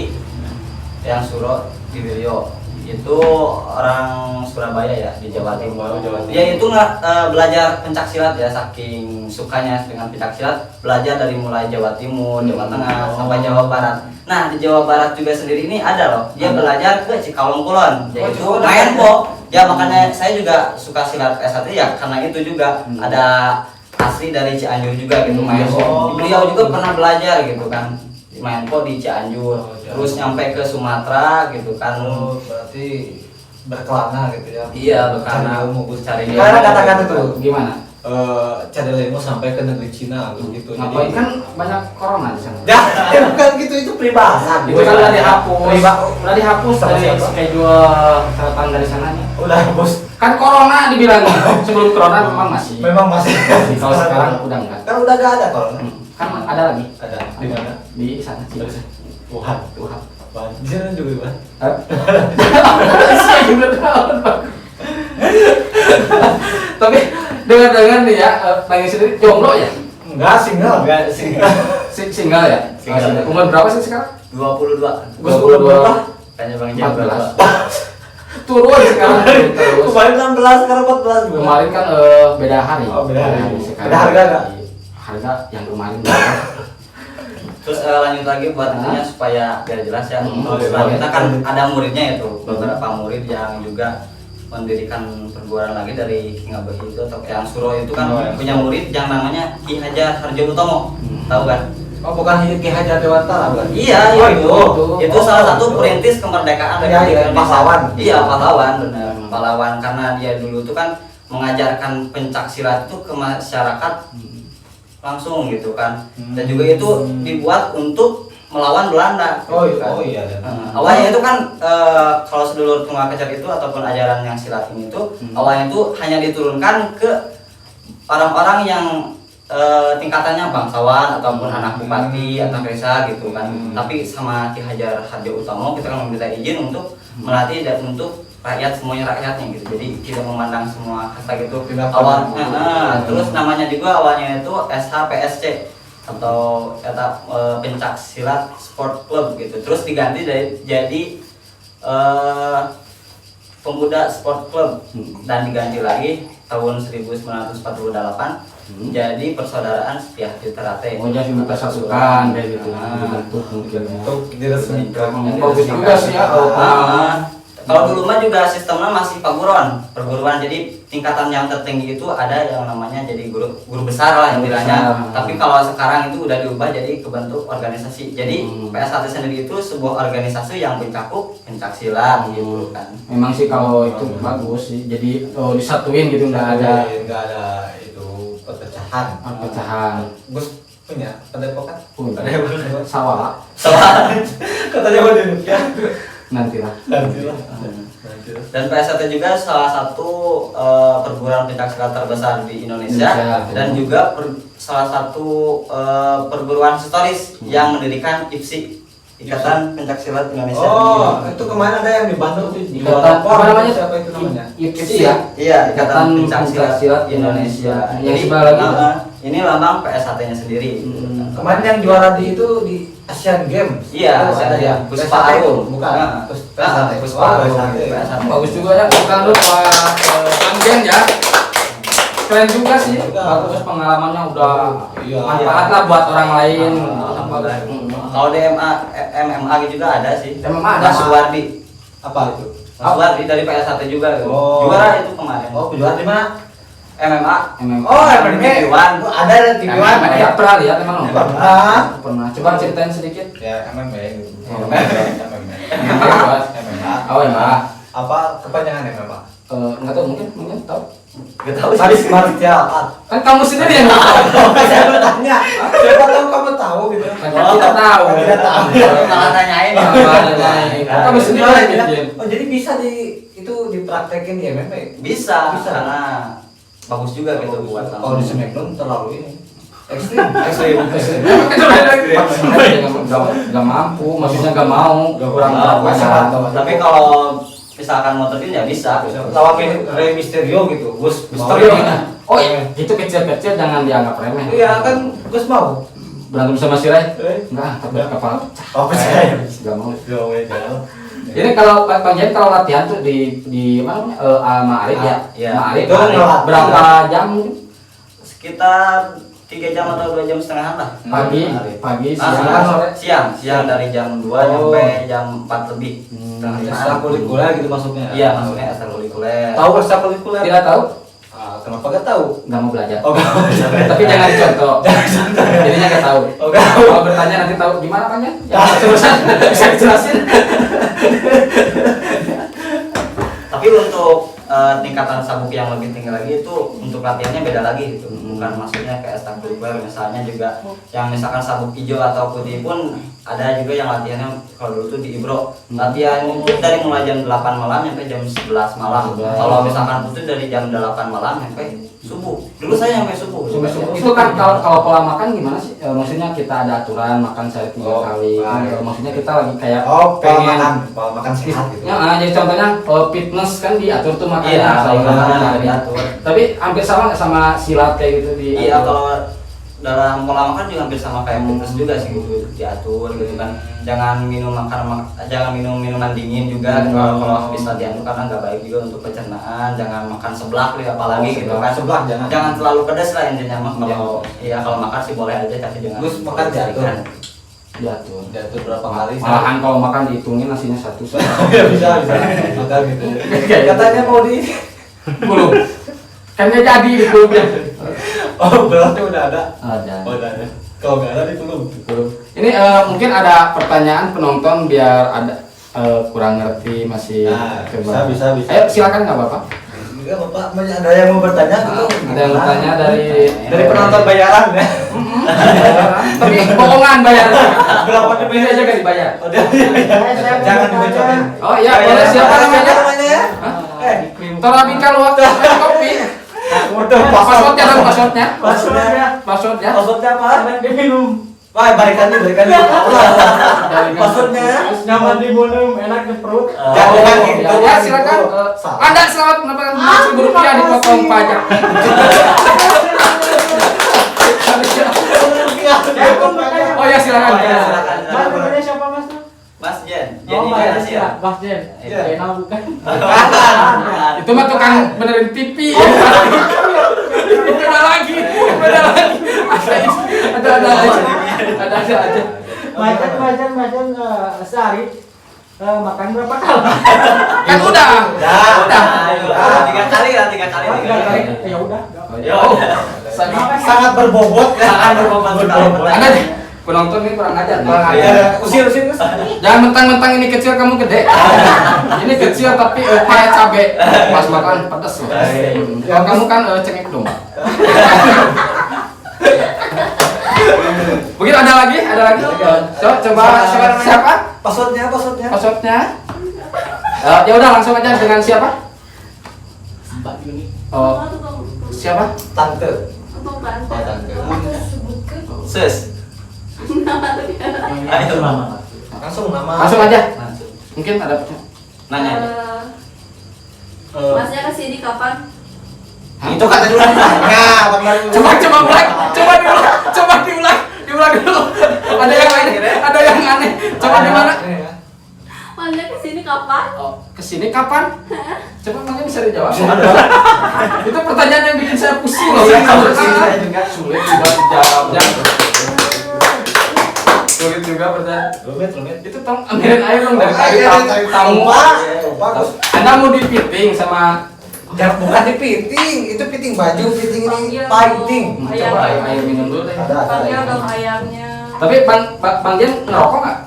Eyang Suro Diwiryo. Itu orang Surabaya ya, di Jawa Timur. Dia itu nggak belajar pencak silat ya, saking sukanya dengan pencak silat, belajar dari mulai Jawa Timur, Jawa Tengah sampai Jawa Barat. Nah, di Jawa Barat juga sendiri ini ada loh, dia belajar ke Cikalong Kulon, yaitu main po. Ya makanya saya juga suka silat S1 ya, karena itu juga ada asli dari Cianjur juga gitu, main po. Beliau juga pernah belajar gitu kan, main po di Cianjur, terus nyampe ke Sumatera gitu kan. Berarti berkelana gitu ya. Iya, berkelana, cari ilmu. Karena kata-kata tuh Gimana? cari ilmu sampai ke negeri Cina gitu. Ngapain kan banyak corona di sana. Ya, bukan gitu, itu peribahasa. Itu kan udah dihapus. Peribahasa. Udah dihapus Sama dari siapa? schedule catatan dari sananya. Udah bos. Kan corona dibilang sebelum corona memang masih. Memang masih. Kalau sekarang udah enggak. Kan udah gak ada kalau. Kan ada lagi. Ada. Di mana? Di sana sih. Wuhan. Wuhan. Di sana juga kan. Saya juga tahu. Tapi dengar-dengar nih ya, Nangis sendiri jomblo ya? Enggak, single. Single ya? Single. Umur berapa sih sekarang? 22. Gus berapa? Kayaknya Bang Jam 14. Turun sekarang terus. Kemarin 16, sekarang 14 juga. Kemarin kan beda hari. Oh, beda hari. Sekarang Beda harga nggak? Harga yang kemarin. Terus lanjut lagi buat intinya supaya biar jelas ya. Oh, Selanjutnya kan ada muridnya itu, beberapa murid yang juga mendirikan perguruan lagi dari King Abehi itu, atau yang Suro itu kan punya murid yang namanya Ki Hajar Harjo Utomo. Tahu kan? Oh, bukan Ki Hajar Dewantara bukan? Iya, Oh, itu salah satu perintis kemerdekaan Iya, Republik iya, Indonesia. pahlawan. Iya, pahlawan, benar. Pahlawan karena dia dulu tuh kan mengajarkan pencak silat itu ke masyarakat langsung gitu kan. Dan juga itu dibuat untuk melawan Belanda. Oh gitu iya, kan. oh iya. Awalnya itu kan kalau sedulur tunggal kecer itu ataupun ajaran yang silat ini tuh awalnya itu hanya diturunkan ke orang-orang yang tingkatannya bangsawan ataupun anak bupati atau desa gitu kan. Tapi sama Ki Hajar Harjo Utomo kita kan meminta izin untuk melatih dan untuk rakyat, semuanya rakyatnya gitu. Jadi tidak memandang semua kasta gitu. Terus namanya juga awalnya itu SHPSC atau pencak silat sport club gitu. Terus diganti jadi pemuda sport club dan diganti lagi tahun 1948 jadi persaudaraan setia hati Ternate. Oh, jadi buka pasukan kayak gitu. Dibentuk mungkin. Untuk diresmikan. Bagus juga sih ya. Kalau dulu mah juga sistemnya masih perguruan. Jadi tingkatan yang tertinggi itu ada yang namanya jadi guru besar lah istilahnya. Tapi kalau sekarang itu udah diubah jadi kebentuk organisasi. Jadi PS1 sendiri itu sebuah organisasi yang mencakup pencak silat gitu kan. Memang sih kalau itu bagus sih. Jadi disatuin gitu nggak ada itu perpecahan. pecahan. Gus punya padepokan? Punya. Sawah. Katanya mau ya. Nantilah. Dan PS1 juga salah satu perguruan pencak silat terbesar di Indonesia dan juga salah satu perguruan historis yang mendirikan IPSI, Ikatan Pencak Silat Indonesia. Oh, itu kemarin ada yang di Bandung tuh. Ikatan apa namanya? Siapa itu namanya? IPSI ya? Iya, Ikatan Pencak Silat Silat Indonesia. Yang Jadi sebelah lagi. ini lambang PS1-nya sendiri. Kemarin yang juara di itu di Asian Games. Iya, ada ya. Puspa Arum. Bukan. Puspa Arum. Bagus juga ya. Bukan lupa Bang Jen ya. keren juga sih. Bagus pengalamannya udah Iya. manfaat lah buat orang lain. Kalau di MMA juga ada sih. MMA ada. Mas Suwardi. Apa itu? Mas Suwardi dari PS1 juga. Oh. Juara itu kemarin. Oh, juara di mana? MMA. Oh, MMA. TV1. Ada TV1. Ya pernah lihat emang nonton? Pernah. Pernah. Coba ceritain sedikit. Ya, MMA gitu. Oh. MMA. MMA. Oh ya mbak. Apa kepanjangan MMA? Nggak tahu mungkin tahu. Gak tahu sih. Paris martial art. Kan kamu sendiri yang nggak tahu. Saya bertanya. Siapa tahu kamu tahu gitu. Kan kita tahu. Kita tahu. Malah nanyain. Malah nanyain. Kamu sendiri yang bikin. Oh, jadi bisa itu dipraktekin di MMA? Bisa. Bisa. Karena bagus juga gitu buat Kalau di Smackdown terlalu ini. Ekstrim. Gak mampu, maksudnya gak mau, kurang bisa. Tapi kalau misalkan mau terjun ya bisa. Lawan Rey Mysterio gitu. Gus Mysterio. Oh iya, itu kecil-kecil jangan dianggap remeh. Iya kan Gus mau. Berantem sama si Ray? Enggak, tapi kepala pecah. Oh, pecah. Gak mau. Ini Ini kalau Panjen kalau latihan tuh di mana namanya? Ma'arif ya. Iya. Ma'arif. Itu ngelatih. Berapa jam mungkin? Sekitar 3 jam atau 2 jam setengah lah. Pagi, Ah, siang, sore. siang dari jam 2 Oh. sampai jam 4 lebih. Setengah jam. ekstrakurikuler gitu maksudnya. Iya, maksudnya ekstrakurikuler. Tahu ekstrakurikuler? Tidak tahu? Kenapa gak tahu? Nggak mau belajar. Oh, gak mau. Tapi jangan dicontoh. Jadinya nggak tahu. Oh, nggak tahu. Kalau bertanya nanti tahu gimana Panjen? Terusan bisa dijelasin. Tapi untuk tingkatan sabuk yang lebih tinggi lagi itu untuk latihannya beda lagi gitu. Bukan maksudnya kayak ekstrakurikuler misalnya juga yang misalkan sabuk hijau atau putih pun ada juga yang latihannya kalau dulu tuh di Ibro. Latihan itu dari mulai jam 8 malam sampai jam 11 malam. Kalau misalkan putih dari jam 8 malam sampai subuh. Dulu saya sampai subuh. Itu kan kalau pola makan gimana sih? Maksudnya kita ada aturan makan sehari 3 Oh, kali. iya. Maksudnya kita lagi kayak pola makan sehat gitu. Ya, jadi contohnya fitness kan diatur tuh makannya. Iya, sayuran, makannya ada diatur. Tapi hampir sama nggak sama silat kayak gitu di. Iya, kalau dalam pola makan juga hampir sama kayak fitness juga sih gitu, diatur gitu kan. Jangan minum jangan minum minuman dingin juga kalau habis latihan itu karena nggak baik juga untuk pencernaan. Jangan makan seblak apalagi gitu kan. Seblak jangan. terlalu pedas lah intinya mah kalau makan sih boleh aja tapi jangan. Terus makan diatur. Diatur. Diatur berapa kali? Malahan kalau makan dihitungin nasinya satu. Ya bisa. Makan gitu. Katanya mau di Belum. Kan nggak jadi di kulubnya. Oh, berarti udah ada. Ada. Oh, udah ada. Kalau nggak ada di belum. Ini mungkin ada pertanyaan penonton biar ada kurang ngerti masih. Nah, coba. bisa. Ayo silakan nggak apa-apa. Enggak, Bapak, ada yang mau bertanya gitu. Ada yang bertanya dari penonton bayaran ya. Tapi bohongan bayar. Berapa Bisa aja gak dibayar. Oh, jangan dibocorin. Oh iya, boleh siapa namanya? ya? Torabika lu waktu kopi. Passwordnya dong, passwordnya. Passwordnya. Passwordnya apa? Diminum. Wah, balikan dulu. Passwordnya Nyaman di minum, enak di perut. Jangan gitu. Ya silakan. Anda selamat mendapatkan Rp1.000 dipotong pajak. Oh ya silakan. Mas, namanya siapa Mas? Mas Jen, Oh, Jenny Mas, Garcia. Mas Jen. Iya. Ena bukan. Itu mah tukang benerin TV. Beda lagi. Ada aja. Macan sehari makan berapa kali? Kan udah. Udah. Tiga kali. Ya udah. Sangat berbobot. Anda penonton ini kurang ajar. Usir. Jangan mentang-mentang ini kecil kamu gede. Ini kecil tapi kayak cabe. Pas makan pedas loh. Kalau kamu kan cengek dong. Mungkin ada lagi? Coba siapa? Passwordnya. Passwordnya? Ya udah langsung aja dengan siapa? Mbak Yuni. Oh, siapa? Tante. Sus. Ayo Mama. Langsung nama. Langsung aja. Mungkin ada pertanyaan. Nanya aja. Masnya kesini kapan? Itu kata dulu nanya. Coba diulang dulu. Ada yang aneh. Coba di mana? Masnya kesini kapan? Oh, kesini kapan? Coba makanya bisa dijawab. Itu pertanyaan yang bikin saya pusing loh. Saya juga. Sulit juga dijawabnya. Sulit juga pertanyaan. Rumit. Itu tolong ambilin air dong dari tadi tamu. Bagus. Anda mau dipiting sama Jangan bukan di piting, itu piting baju, piting ini Panggil piting. dong. coba air minum dulu deh. Panggil dong ayamnya. Tapi Bang Jen ngerokok nggak?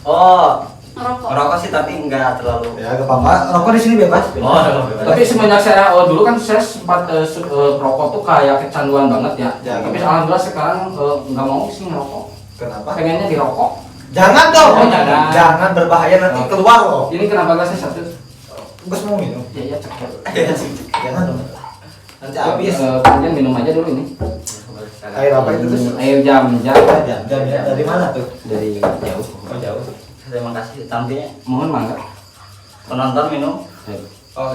Oh, Ngerokok. ngerokok sih tapi enggak terlalu. Ya, gak apa-apa. Rokok di sini bebas. Tapi semenjak saya dulu kan saya sempat rokok tuh kayak kecanduan banget ya. Ya, Tapi gimana? alhamdulillah sekarang nggak mau sih ngerokok. Kenapa? Pengennya dirokok. Jangan dong. Oh, jangan. Jangan berbahaya nanti Oh. keluar loh. Ini kenapa gelasnya satu? Gus mau minum. Ya cepet. Jangan dong. Nanti habis. Bang Jen minum aja dulu ini. Air apa itu terus? Air jam. Jamnya dari mana tuh? Dari jauh. Oh, jauh. Terima kasih tampilnya. Mohon mangga. Penonton minum. Oh.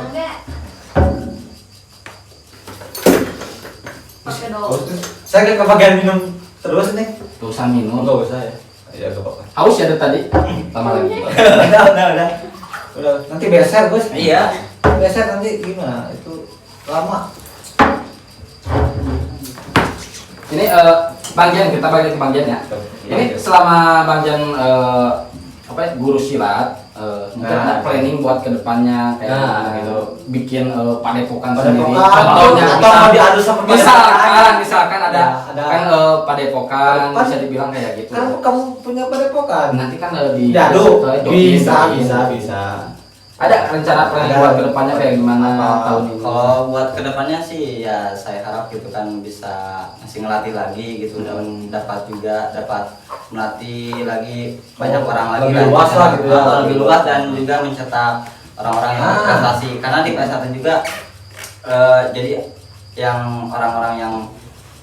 Pakai Oh, dong. terus saya nggak kebagian minum terus nih. Gak usah minum. Enggak usah ya. Iya, enggak apa-apa. Haus ya dari tadi. Lama lagi. Udah. Udah, nanti beser, Gus. Iya. Beser nanti gimana? Itu lama. Ini Bang Jen, kita balik ke Bang Jen ya. Ini selama Bang Jen apa ya, guru silat, mungkin ada planning buat kedepannya kayak Nah. gitu, bikin padepokan sendiri. Padepokan. Contohnya Atau mau diadu sama misalkan ada Ya, ada. kan padepokan Kan- bisa dibilang kayak gitu. Kan kamu punya padepokan. Nanti kan di Diadu. jogging, Bisa, jogging. bisa. Ada rencana planning Ada. buat kedepannya kayak gimana Apa? tahun ini? Kalau buat kedepannya sih ya saya harap gitu kan bisa masih ngelatih lagi gitu dan dapat melatih lagi banyak orang lagi lebih luas lah gitu ya. lebih luas dan juga mencetak orang-orang yang berprestasi karena di PS1 juga jadi yang orang-orang yang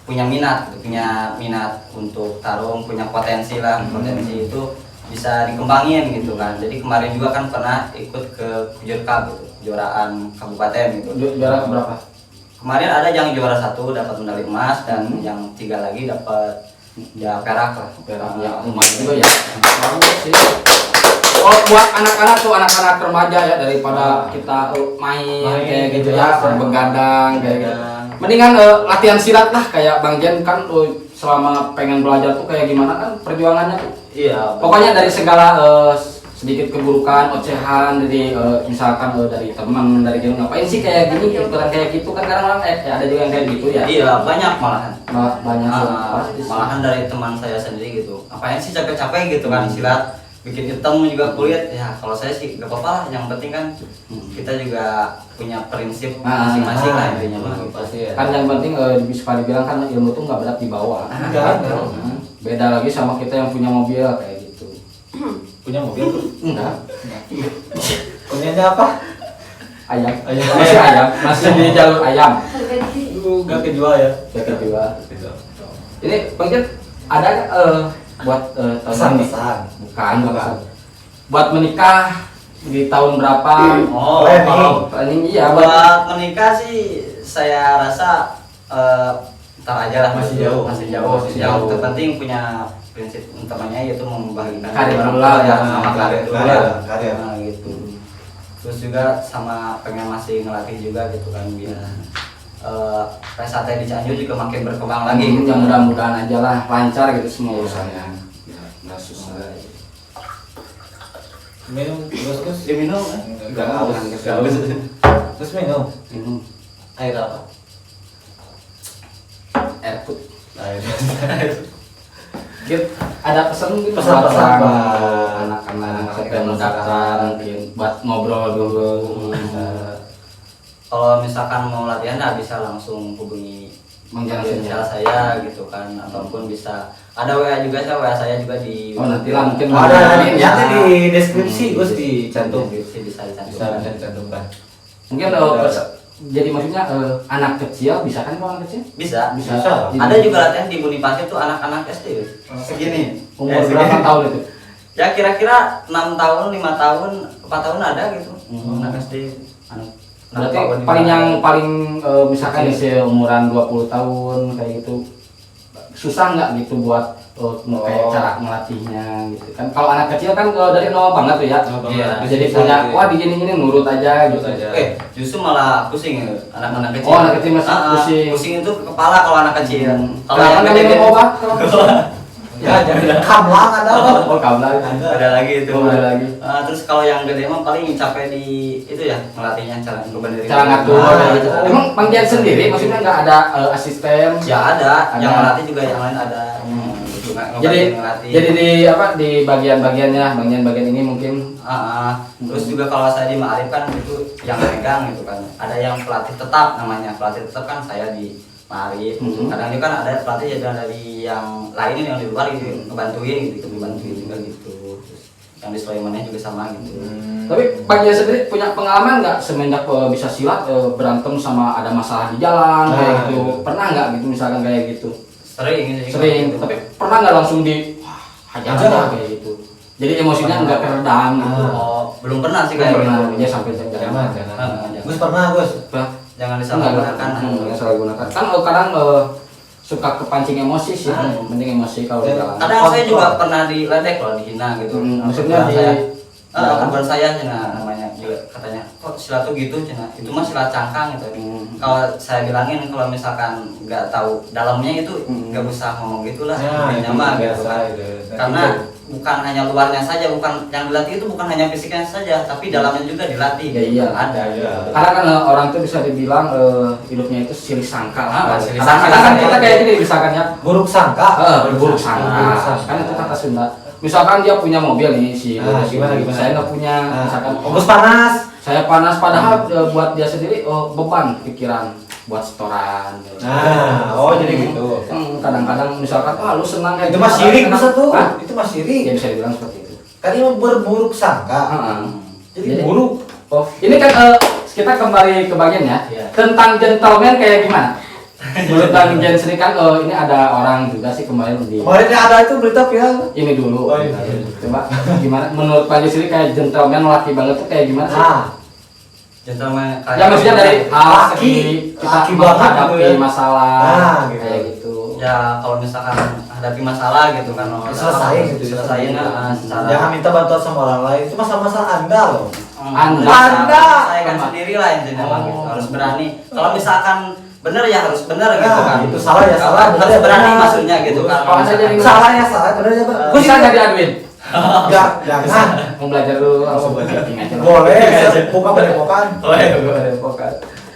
punya minat gitu, punya minat untuk tarung, punya potensi lah, potensi itu bisa dikembangin gitu kan. Jadi kemarin juga kan pernah ikut ke Kujurka gitu, kejuaraan kabupaten gitu. Juara berapa? Kemarin ada yang juara 1 dapat medali emas dan yang 3 lagi dapat ya perak lah. Perak ya lumayan juga ya. Bagus sih. Oh, buat anak-anak tuh, anak-anak remaja ya, daripada kita main kayak gitu ya, begadang kayak gitu. Mendingan latihan silat lah kayak Bang Jen kan selama pengen belajar tuh kayak gimana kan perjuangannya tuh. Iya. Pokoknya dari segala sedikit keburukan, ocehan, dari misalkan dari teman, dari gitu ngapain sih kayak gini, ikutan kayak gitu kan kadang-kadang ada juga yang kayak gitu ya. Iya, banyak malahan. Banyak sih, Ah, pasti sih. malahan dari teman saya sendiri gitu. Apain sih capek-capek gitu kan silat, bikin hitam juga kulit. Ya kalau saya sih gak apa-apa lah. Yang penting kan kita juga punya prinsip masing-masing lah intinya mah. Pasti ya. Kan yang penting bisa dibilang kan ilmu tuh nggak berat dibawa. Enggak. Beda lagi sama kita yang punya mobil kayak gitu. Punya mobil tuh. Enggak. Punyanya apa? Ayam. Ayam. Masih ayam. Masih di jalur ayam. Enggak kejual ya. Jaga juga. Ini Bang Jen ada nggak, buat tahun ini? Pesan-pesan. Bukan. Buat menikah di tahun berapa? Oh, Planning. kalau Planning iya buat menikah sih saya rasa ntar aja lah Masih jauh. masih jauh. Masih Yang jauh. terpenting punya prinsip utamanya yaitu membagikan Karir orang dulu tua lah, ya, sama sama karir dulu karir, lah. karir. Nah, gitu. Terus juga sama pengen masih ngelatih juga gitu kan biar PSAT di Cianjur juga makin berkembang lagi gitu. yang mudah-mudahan aja lah lancar gitu semua urusannya. Ya, nggak susah. Minum terus. Diminum Enggak, bukan Enggak haus. Terus minum. Minum Air apa? air putih. Air. Git, ada pesan mungkin Pesan-pesan buat buat anak-anak yang mau daftar mungkin buat ngobrol dulu. Kalau misalkan mau latihan ya bisa langsung hubungi Mengganti channel saya gitu kan ataupun bisa ada WA juga saya juga di Oh, nanti lah mungkin Oh, ada Mungkin nanti di deskripsi Gus dicantum. deskripsi bisa Bisa dicantumkan. dicantumkan. mungkin jadi maksudnya anak kecil bisa kan kalau anak kecil? Bisa. Bisa. Bisa. Ada juga latihan di Bonifasi tuh anak-anak SD segini. Umur berapa tahun itu? Ya kira-kira 6 tahun, 5 tahun, 4 tahun ada gitu. Anak SD. Anak Berarti tahun, paling 5 yang tahun. paling misalkan isi umuran 20 tahun kayak gitu susah nggak gitu buat kayak cara ngelatihnya gitu kan. Kalau anak kecil kan dari nol banget tuh ya. Iya. Jadi Susah punya gitu ya. wah digini-gini nurut aja gitu. Nurut aja. Justru malah pusing ya anak-anak kecil. Oh, anak kecil masih pusing. Pusing itu ke kepala kalau anak kecil. Kalau Kalau yang kan gede minum obat kalau Ya, jangan kamlang ada apa? oh kabel ada lagi itu. Oh, ada lagi. Terus kalau yang gede mah paling capek di itu ya ngelatihnya cara berdiri. Cara ngatur gitu. Emang Bang Jan sendiri maksudnya nggak ada asisten? Ya ada, yang Ada. ngelatih juga yang lain ada. Gitu, Jadi ngelatih. jadi di apa di bagian-bagiannya bagian ini mungkin Terus juga kalau saya di Ma'arif kan itu yang megang gitu kan. Ada yang pelatih tetap namanya. Pelatih tetap kan saya di Ma'arif. Kadang juga kan ada pelatih dari yang lain yang di luar gitu ngebantuin gitu, dibantuin juga gitu. Terus yang di Sulaimannya juga sama gitu. tapi Bang Jan sendiri punya pengalaman nggak semenjak bisa silat berantem sama ada masalah di jalan kayak gitu. Pernah nggak gitu misalkan kayak gitu? Sering gitu. Sering, tapi pernah nggak langsung di wah, hajar aja kayak gitu. Jadi emosinya nggak keredam gitu. Oh, belum pernah sih Nggak kayak pernah gitu. ya sampai jangan. Gus pernah, Gus. Jangan Enggak, disalahgunakan. enggak salah gunakan. Kan kadang suka kepancing emosi sih, penting emosi kalau di jalan. Kadang saya juga pernah diledek loh, dihina gitu. Maksudnya Kebetulan di saya, jalan? kebetulan saya cina namanya juga katanya, kok silat tuh gitu cina, itu mah silat cangkang gitu. Kalau saya bilangin kalau misalkan nggak tahu dalamnya itu nggak usah ngomong gitulah, intinya mah gitu kan. Karena bukan hanya luarnya saja, bukan yang dilatih itu bukan hanya fisiknya saja, tapi dalamnya juga dilatih. Ya, iya. Ada. Iya. Karena kan orang tuh bisa dibilang hidupnya itu silih sangkal. Silih Kadang-kadang kan sangkal. kita kayak gini misalkan ya, Buruk sangka. berburuk sangka. Kan itu kata Sunda. Misalkan dia punya mobil nih si Gimana? saya nggak punya, misalkan Gus panas. saya panas padahal buat dia sendiri beban pikiran buat setoran. Oh jadi gitu. Kadang-kadang misalkan lu senang kayak Itu mah syirik masa tuh? Hah? Itu mah syirik. Ya bisa dibilang seperti itu. Kan ini berburuk sangka. Jadi buruk. Oh, ini kan kita kembali ke bagian ya. Iya. Tentang gentleman kayak gimana? Menurut Bang Jan sendiri kan ini ada orang juga sih kemarin di Kemarin ada itu berita viral. ini dulu. Oh, iya. Coba gimana menurut Bang Jan sendiri kayak gentleman laki banget tuh kayak gimana sih? Gentleman kayak Ya maksudnya dari hal laki, segi kita laki banget menghadapi gitu ya. masalah Gitu. kayak gitu. ya kalau misalkan hadapi masalah gitu kan Selesaiin gitu. selesaiin secara Jangan minta bantuan sama orang lain. Itu masalah-masalah Anda loh. Anda. saya kan sendiri lah intinya mah gitu. Harus berani kalau misalkan bener ya harus bener gitu Nah, kan itu salah ya salah, bener harus ya berani bener. maksudnya gitu kan Kalau Anda jadi Salah ya salah, benar ya benar. bisa jadi admin. Enggak, jangan. Mau belajar dulu langsung booking aja. Boleh, buka padepokan.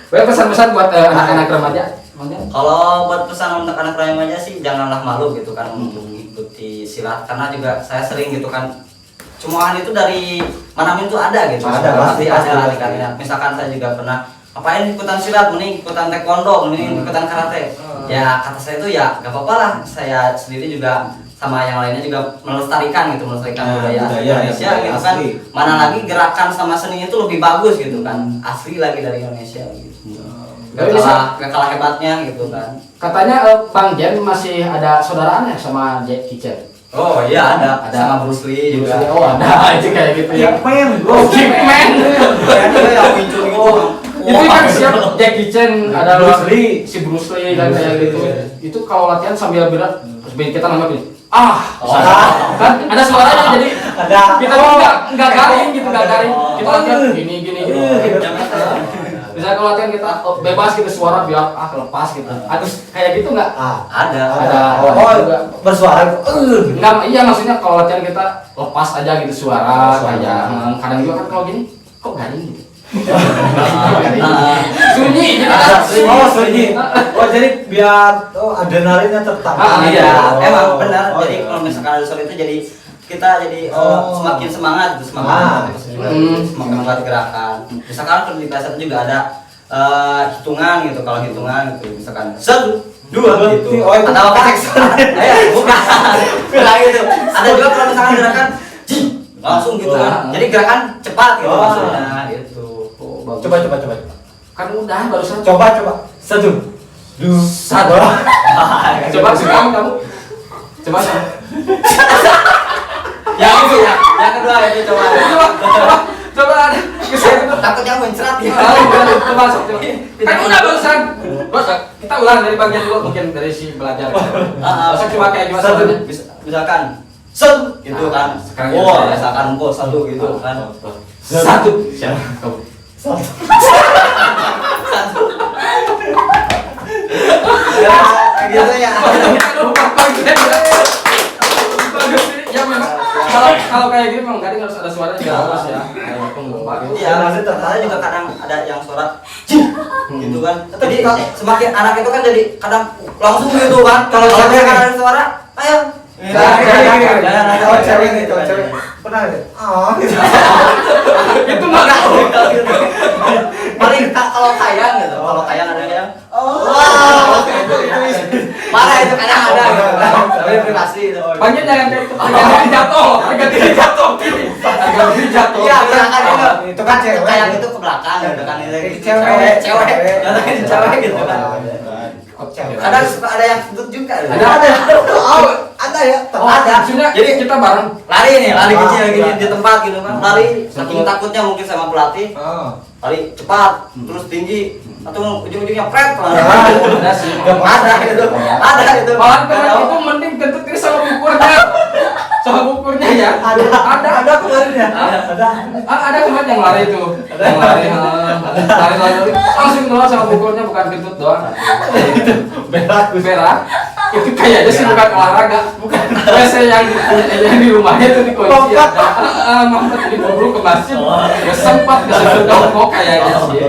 Boleh pesan-pesan buat anak-anak remaja. kalau buat pesan untuk anak remaja sih janganlah malu gitu kan untuk ikuti silat karena juga saya sering gitu kan cumuhan itu dari mana itu ada gitu Ada, pasti pasti. ada kan misalkan saya juga pernah ngapain ikutan silat mending ikutan taekwondo mending ikutan karate ya kata saya itu ya gak apa-apa lah saya sendiri juga sama yang lainnya juga melestarikan gitu budaya Indonesia budaya gitu kan asli. mana lagi gerakan sama seni itu lebih bagus gitu kan asli lagi dari Indonesia gitu gak kalah hebatnya gitu kan Katanya Bang Jan masih ada saudaraan ya sama Jackie Chan. oh iya ada Ada. sama Bruce Lee juga Oh ada itu kayak gitu ya. Hitman, Oh Hitman. ya dia yang muncul gitu Itu kan siap Jackie Chan ada Bruce Lee. si Bruce Lee kan Bruce kayak Lee, gitu. iya. Itu kalau latihan sambil berat kita nangkep ini. Oh. Kan ada suaranya jadi Ada. kita nggak garing gitu nggak garing. Kita latihan gini gini. Bisa kalau latihan kita bebas gitu suara biar lepas gitu. Terus kayak gitu nggak? ada Ada. Oh, bersuara gitu. Enggak, iya maksudnya kalau latihan kita lepas aja gitu suara Suara. kayak kadang juga kan kalau gini kok garing gitu. Ah. Sunyi gitu Ada. kan. Oh, sunyi. Oh, jadi biar adrenalinnya tertangkap. iya emang Oh, benar oh, jadi iya. kalau misalkan ada suara itu jadi kita jadi semakin semangat gitu Ah. semakin membuat gerakan misalkan kalau di PSN juga ada hitungan gitu kalau hitungan gitu misalkan 1, 2 gitu Oh, itu atau apa bukan bilang gitu ada juga kalau misalkan gerakan jing, langsung gitu kan jadi gerakan cepat gitu Oh. maksudnya gitu Coba. Kan udah barusan Coba. 1, 2, 1. coba sih kamu coba yang itu ya yang kedua itu coba coba ada takutnya mencret ya masuk tuh. Kan udah barusan. Bos, kita ulang dari bagian dulu mungkin dari si belajar. Masuk coba kayak gimana Satu, caranya? misalkan gitu kan. Sekarang Oh, gitu ya. misalkan gol satu gitu kan. Satu. Siapa? Kamu. Ya, gitu ya. Bagus sih. Ya memang kalau kayak gini memang kadang harus ada suara juga harus ya. Kayak pengumpat. Iya, maksudnya ternyata juga kadang ada yang suara cing gitu kan. Jadi semakin anak itu kan jadi kadang langsung gitu kan. Kalau cewek kan ada suara, ayo. Cowok cewek nih, cowok cewek. Pernah nggak? Oh, gitu. Itu mah Paling kalau kayang gitu, kalau kayang ada yang Oh, mana itu kadang ada gitu kan. Tapi privasi itu. banyak jangan kayak itu. Harga diri jatuh, harga diri jatuh. Harga diri jatuh. Iya, misalkan Itu kan cewek. Kayang itu ke belakang gitu kan. Itu cewek. Cewek. Jatuhin cewek gitu kan. Kadang suka ada yang sudut juga. Ada ya. Ada. Maksudnya Jadi kita bareng. lari nih, lari kecil gini di tempat gitu kan. Lari saking takutnya mungkin sama pelatih. Lari cepat, terus tinggi, atau ujung-ujungnya pret lah. Ada sih. Ada gitu. Ada itu. Malahan kemarin itu mending kentut ini sama bukurnya. Sama bukurnya ya. Ada kemarin ya. Ada kemarin yang lari itu. Yang lari lari langsung keluar sama bukurnya bukan kentut doang. Berak. Itu kayaknya sih bukan olahraga, bukan WC yang di rumahnya itu dikunci ya. Mampet di buru ke masjid, ya sempat ke situ dong kok kayaknya sih.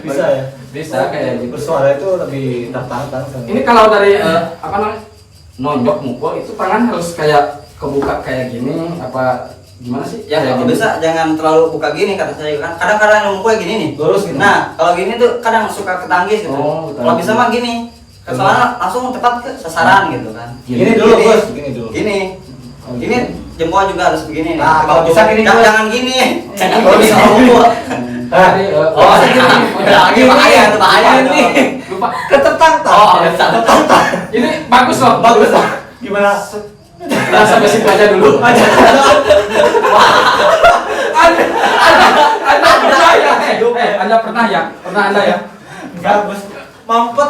Bisa ya. Bisa kayak gitu. Bersuara itu lebih tertantang. Ini kalau dari apa namanya nonjok mukul itu tangan harus kayak kebuka kayak gini apa gimana sih? Ya Kayak kalau gini. bisa jangan terlalu buka gini kata saya kan. Kadang-kadang yang mukul gini nih. Lurus gitu. Nah, kalau gini tuh kadang suka ketanggis gitu. Oh, Kalau bisa mah gini. Soalnya langsung tepat ke sasaran gitu kan. Gini dulu, Bos. Gini dulu. Gini. Gini jempol juga harus begini nih. Nah, kalau bisa gini, Bos. Jangan gini. Jangan Kalau gini bisa mukul. Jadi, Oh, gini. Udah lagi bahaya itu bahaya. Ini. lupa. Ketetang Oh, bisa. Ini bagus loh. Bagus. Gimana? Nah, sampai situ aja dulu. Anda pernah ya? Anda pernah ya? Pernah Anda ya? Enggak, Bos. Mampet.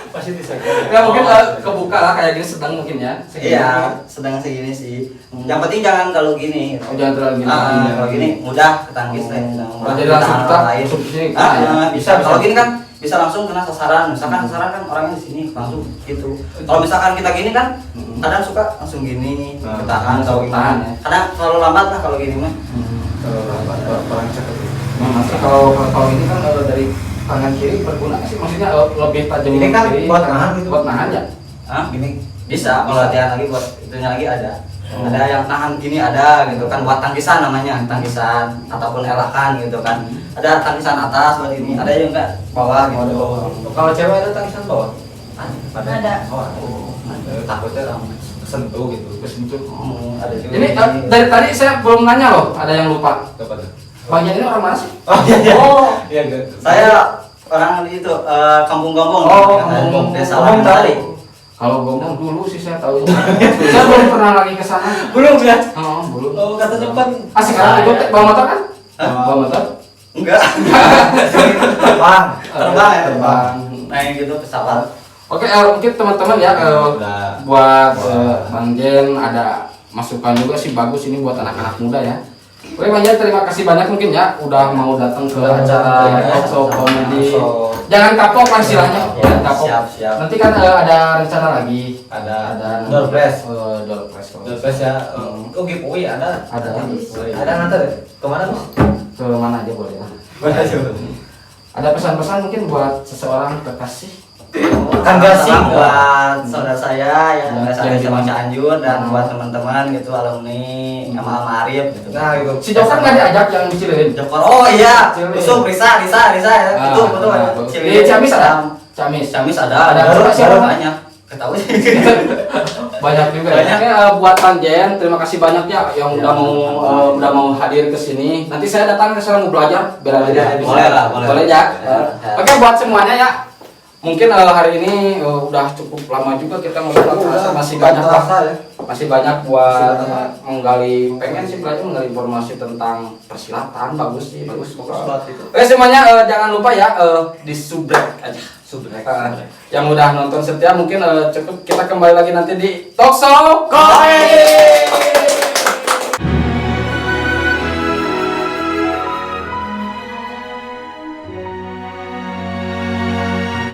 Pasti bisa. Ya mungkin kebuka lah kayak gini sedang mungkin ya. Iya, sedang segini sih. Yang penting jangan kalau gini. Oh, jangan terlalu gini. Kalau gini mudah ketanggis lah. Oh, jadi langsung kita lain. masuk sini, kena ya? Bisa. Kalau gini kan bisa langsung kena sasaran. Misalkan sasaran kan orangnya di sini langsung gitu. Kalau misalkan kita gini kan kadang suka langsung gini, ketahan atau Ketahan, gimana. ya. Kadang terlalu lambat lah kalau gini mah. Orang cakep. Nah, maksudnya kalau ini kan dari tangan kiri berguna sih, maksudnya lebih tajam Ini kan kiri. buat nahan gitu. Buat nahan ya. Hah? Gini bisa kalau latihan lagi buat itunya lagi ada. Ada yang nahan gini ada gitu kan buat tangkisan namanya, tangkisan ataupun elakan gitu kan. Ada tangkisan atas buat ini, ada yang enggak bawah gitu. Kalau cewek ada tangisan bawah? Ada. Oh, takutnya kesentuh gitu. Kesentuh. Ada juga. Ini dari tadi saya belum nanya loh, ada yang lupa. Apa tuh? Bang ini orang mana sih? Oh iya iya. Oh. Iya gitu. Saya orang di itu kampung-kampung. Kampung Desa Gombong Langtari. Kalau Gombong dulu sih saya tahu. Saya belum pernah lagi ke sana. Belum ya? Oh, belum. Oh, kata depan. Sekarang ikut bawa motor kan? Hah? Bawa motor? Enggak. Terbang. Terbang ya, Terbang. Naik gitu pesawat. Oke, mungkin teman-teman ya Udah. buat Bang Jen ada masukan juga sih bagus ini buat anak-anak muda ya. Oke Bang Jen, terima kasih banyak mungkin ya udah mau datang ke acara talk show komedi. Jangan kapok lah istilahnya, jangan kapok. Siap. Nanti kan ada rencana lagi. Ada door press. Door press. Door press ya. Oh giveaway ada. Ada. Ada nanti deh. Kemana Bos? Ke mana aja boleh ya. Ada pesan-pesan mungkin buat seseorang kekasih. Kan gasing. Buat saudara saya yang Ya, saya yang sama di- Cianjur dan buat teman-teman gitu alumni sama Arif gitu. Nah gitu. Si Joker nggak diajak yang di Cileun? Jokor, oh iya, Cileun. Usum Risa ya, itu betul. Di Ciamis ada? Ciamis. Ciamis ada Ada siapa? banyak. Ketahui. Banyak juga Banyak. ya. Buat Bang Jen, terima kasih banyak ya yang udah mau hadir ke sini. Nanti saya datang ke sana mau belajar biar Boleh lah, boleh. Boleh ya. Oke buat semuanya ya. mungkin hari ini udah cukup lama juga kita ngobrol, terasa masih banyak masih banyak buat menggali, pengen sih belajar menggali informasi tentang persilatan. Bagus sih, bagus. Oke semuanya, jangan lupa ya di subrek aja. Yang udah nonton setia mungkin cukup, kita kembali lagi nanti di Talkshow Komedi.